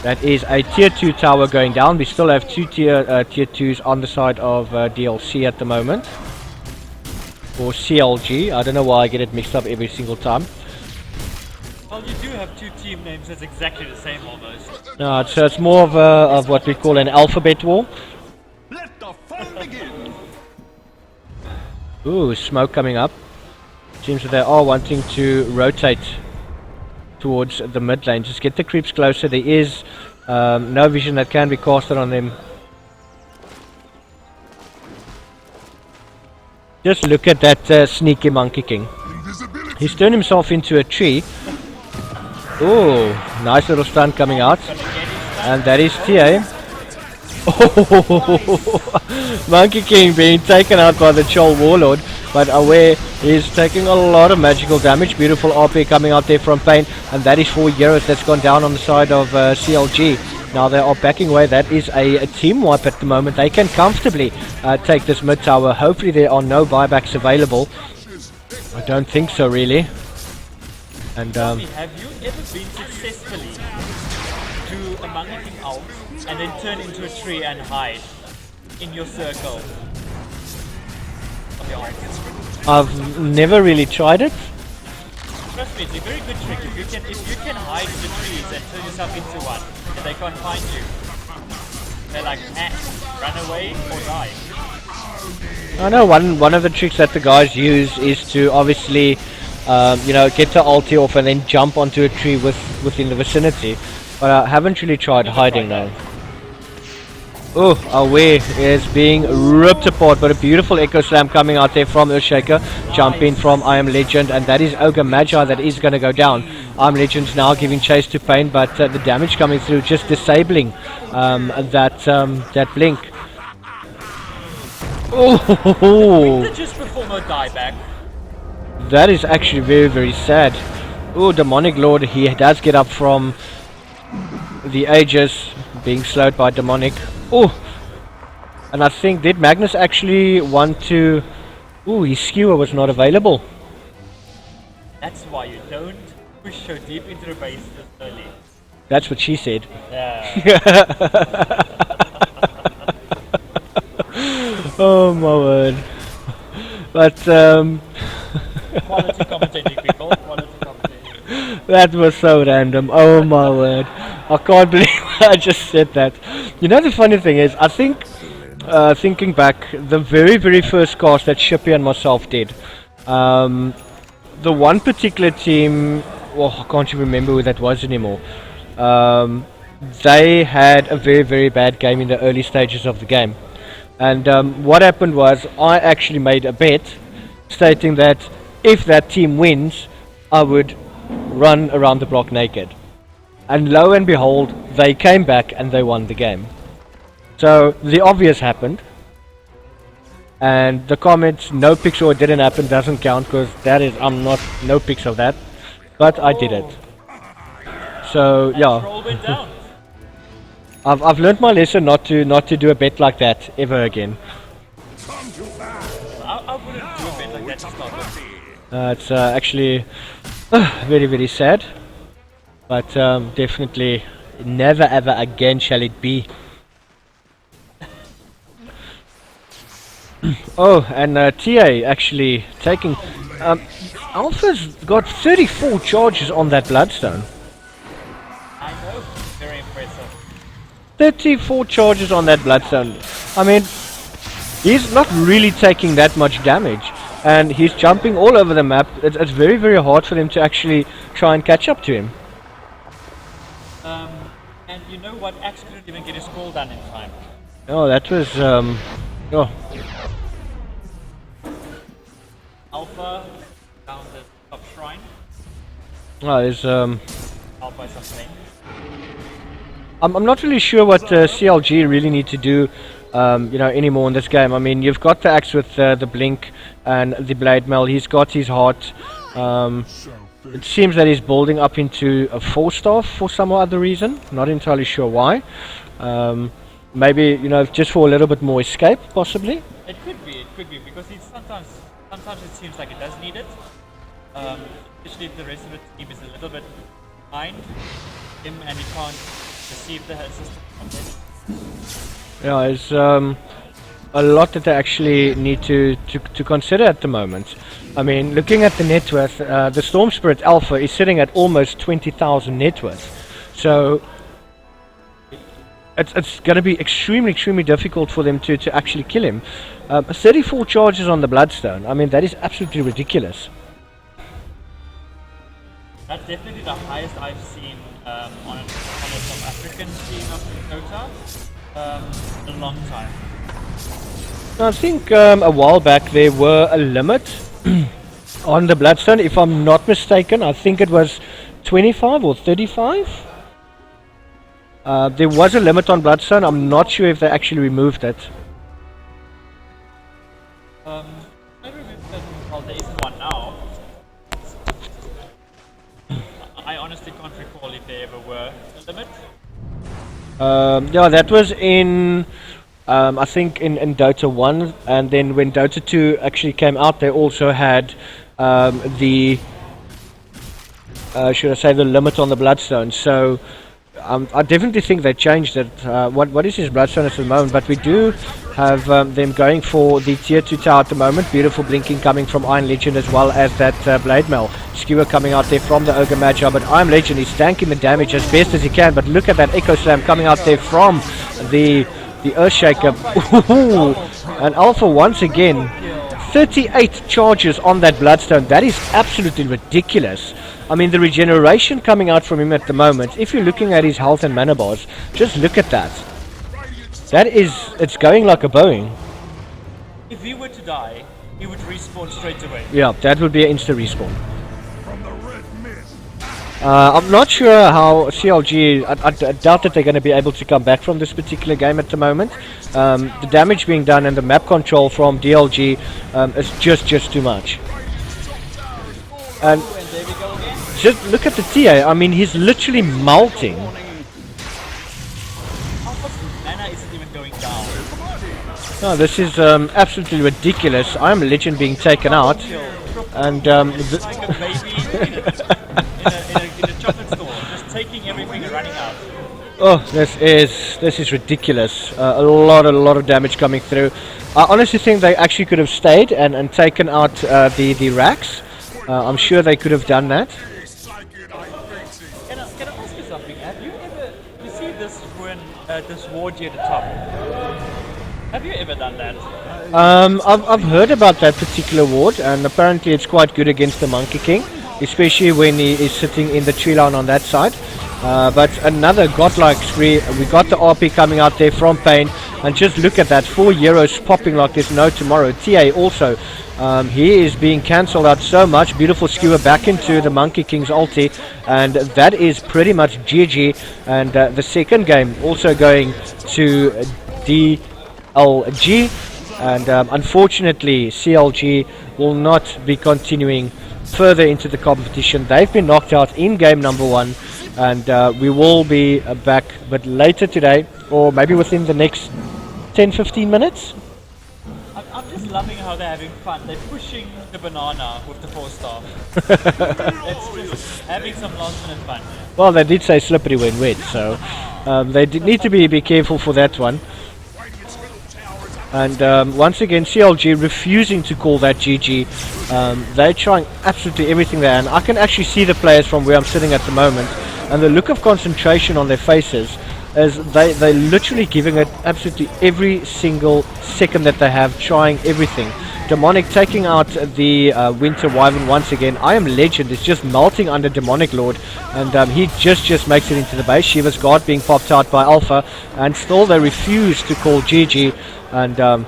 that is a tier 2 tower going down. We still have two tier 2s on the side of DLC at the moment, or CLG. I don't know why I get it mixed up every single time. Well, you do have two team names that's exactly the same almost. No, it's more of what we call an alphabet war. Let the fun begin. Ooh, smoke coming up. Seems that they are wanting to rotate towards the mid lane. Just get the creeps closer. There is no vision that can be casted on them. Just look at that sneaky Monkey King. Invisibility. He's turned himself into a tree. Ooh, nice little stun coming out. And that is TA. Oh, Monkey King being taken out by the Chol Warlord, but aware he's taking a lot of magical damage. Beautiful RP coming out there from Pain, and that is 4 Euros that's gone down on the side of CLG. Now they are backing away. That is a team wipe at the moment. They can comfortably take this mid tower. Hopefully there are no buybacks available. I don't think so really. And Have you ever been successfully to a Monkey King ult and then turn into a tree and hide in your circle of your ult? I've never really tried it. Trust me, it's a very good trick. If you can hide in the trees and turn yourself into one, and they can't find you, they're like, run away or die. I know one of the tricks that the guys use is to obviously get the ulti off and then jump onto a tree within the vicinity. But I haven't really tried hiding now. Oh, Away is being ripped apart, but a beautiful Echo Slam coming out there from Earthshaker, jumping from I Am Legend, and that is Ogre Magi that is going to go down. I Am Legend's now giving chase to Pain, but the damage coming through just disabling that blink. Oh, Just before no dieback. that is actually very, very sad. Oh, Demonic Lord, he does get up from the Aegis, being slowed by Demonic. Oh, and I think did Magnus actually want to... Oh, his skewer was not available. That's why you don't push so deep into the base this early. That's what she said. Yeah. Oh my word. But Quality commentating, people. Quality commentating. that was so random. Oh my word. I can't believe I just said that. You know, the funny thing is, I think, thinking back, the very, very first cast that Shippy and myself did, the one particular team, well, I can't even remember who that was anymore. They had a very, very bad game in the early stages of the game. And what happened was, I actually made a bet stating that if that team wins, I would run around the block naked. And lo and behold, they came back and they won the game. So the obvious happened. And the comments, no pics or it didn't happen, doesn't count, because that is, I'm not, no pics of that. But I did it. So yeah, Troll went down. I've learned my lesson not to do a bet like that ever again. I wouldn't do a bit like that to start with. It's actually very, very sad. But definitely never ever again shall it be. Oh, and TA actually taking... Alpha's got 34 charges on that Bloodstone. I know. Very impressive. 34 charges on that Bloodstone. I mean, he's not really taking that much damage. And he's jumping all over the map. It's very, very hard for them to actually try and catch up to him. And you know what? Axe couldn't even get his call done in time. Oh, that was... oh. Alpha down the top shrine. Oh, there's... Alpha is something. I'm not really sure what CLG really need to do, you know, anymore in this game. I mean, you've got the axe with the blink and the blade mail. He's got his heart. It seems that he's building up into a 4-staff for some other reason. Not entirely sure why. Maybe, you know, just for a little bit more escape, possibly. It could be, because he's sometimes it seems like it does need it. Especially if the rest of the team is a little bit behind him and he can't receive the assistance from them. Yeah, it's a lot that they actually need to consider at the moment. I mean, looking at the net worth, the Storm Spirit Alpha is sitting at almost 20,000 net worth. So it's going to be extremely difficult for them to actually kill him. 34 charges on the Bloodstone. I mean, that is absolutely ridiculous. That's definitely the highest I've seen on a South African team of Dota in a long time. I think a while back there were a limit on the Bloodstone, if I'm not mistaken. I think it was 25 or 35. There was a limit on Bloodstone. I'm not sure if they actually removed it. I remember that, well, there isn't one now. I honestly can't recall if there ever were a limit. Yeah, that was in I think in Dota 1, and then when Dota 2 actually came out, they also had the should I say the limit on the Bloodstone. So I definitely think they changed it. What is his Bloodstone at the moment? But we do have them going for the tier 2 tower at the moment. Beautiful blinking coming from Iron Legend, as well as that Blade Mail. Skewer coming out there from the Ogre Magi, but Iron Legend is tanking the damage as best as he can. But look at that Echo Slam coming out there from the Earthshaker. And Alpha once again, 38 charges on that Bloodstone. That is absolutely ridiculous. I mean, the regeneration coming out from him at the moment, if you're looking at his health and mana bars, just look at that. That is, it's going like a Boeing. If he were to die, he would respawn straight away. Yeah, that would be an insta respawn. From the red mist. I'm not sure how CLG, I doubt that they're going to be able to come back from this particular game at the moment. The damage being done and the map control from DLG is just too much. And And there we go again. just look at the TA, I mean he's literally melting. Alpha's mana isn't even going down. No, this is absolutely ridiculous. I'm a legend being taken out. And It's like a baby in a chocolate store, just taking everything and running out. oh, this is ridiculous. A lot of damage coming through. I honestly think they actually could have stayed and taken out the racks. I'm sure they could have done that. Can I ask you something? Have you ever, you see this ruin, this ward here at the top? Have you ever done that? I've heard about that particular ward, and apparently it's quite good against the Monkey King, especially when he is sitting in the tree line on that side. But another godlike spree. We got the RP coming out there from Pain, and just look at that, 4 euros popping like there's no tomorrow. TA also, he is being cancelled out so much. Beautiful skewer back into the Monkey King's ulti, and that is pretty much GG. And the second game also going to DLG, and unfortunately CLG will not be continuing further into the competition. They've been knocked out in game number 1, and we will be back a bit later today, or maybe within the next 10-15 minutes. I'm just loving how they're having fun. They're pushing the banana with the 4-star. It's just having some last minute fun. Well, they did say slippery when wet, so they need to be careful for that one. And once again, CLG refusing to call that GG. They're trying absolutely everything there, and I can actually see the players from where I'm sitting at the moment, and the look of concentration on their faces is they're literally giving it absolutely every single second that they have, trying everything. Demonic taking out the Winter Wyvern once again. I am Legend is just melting under Demonic Lord, and he just makes it into the base. Shiva's Guard being popped out by Alpha, and still they refuse to call GG. And the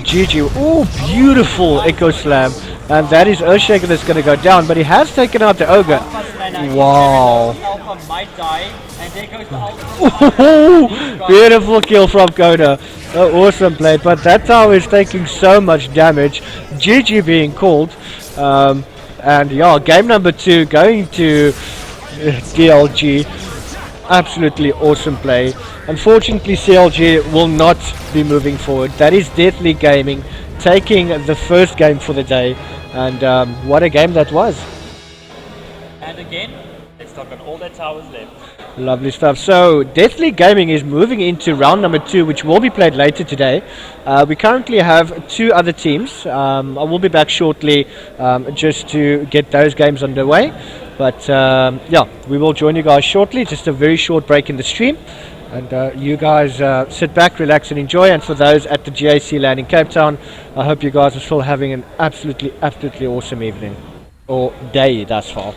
GG, oh, beautiful Echo Slam, and that is Earthshaker that's going to go down, but he has taken out the Ogre. Wow. Alpha might die, and there goes the Alpha. Beautiful kill from Koda. Awesome play, but that tower is taking so much damage. GG being called, and yeah, game number 2 going to DLG. Absolutely awesome play. Unfortunately, CLG will not be moving forward. That is Deathly Gaming taking the first game for the day, and what a game that was. And again, they still got all their towers left. Lovely stuff. So Deathly Gaming is moving into round number 2, which will be played later today. We currently have 2 other teams. I will be back shortly just to get those games underway. But yeah, we will join you guys shortly. Just a very short break in the stream. And you guys sit back, relax and enjoy. And for those at the GAC Lan in Cape Town, I hope you guys are still having an absolutely awesome evening. Or day thus far.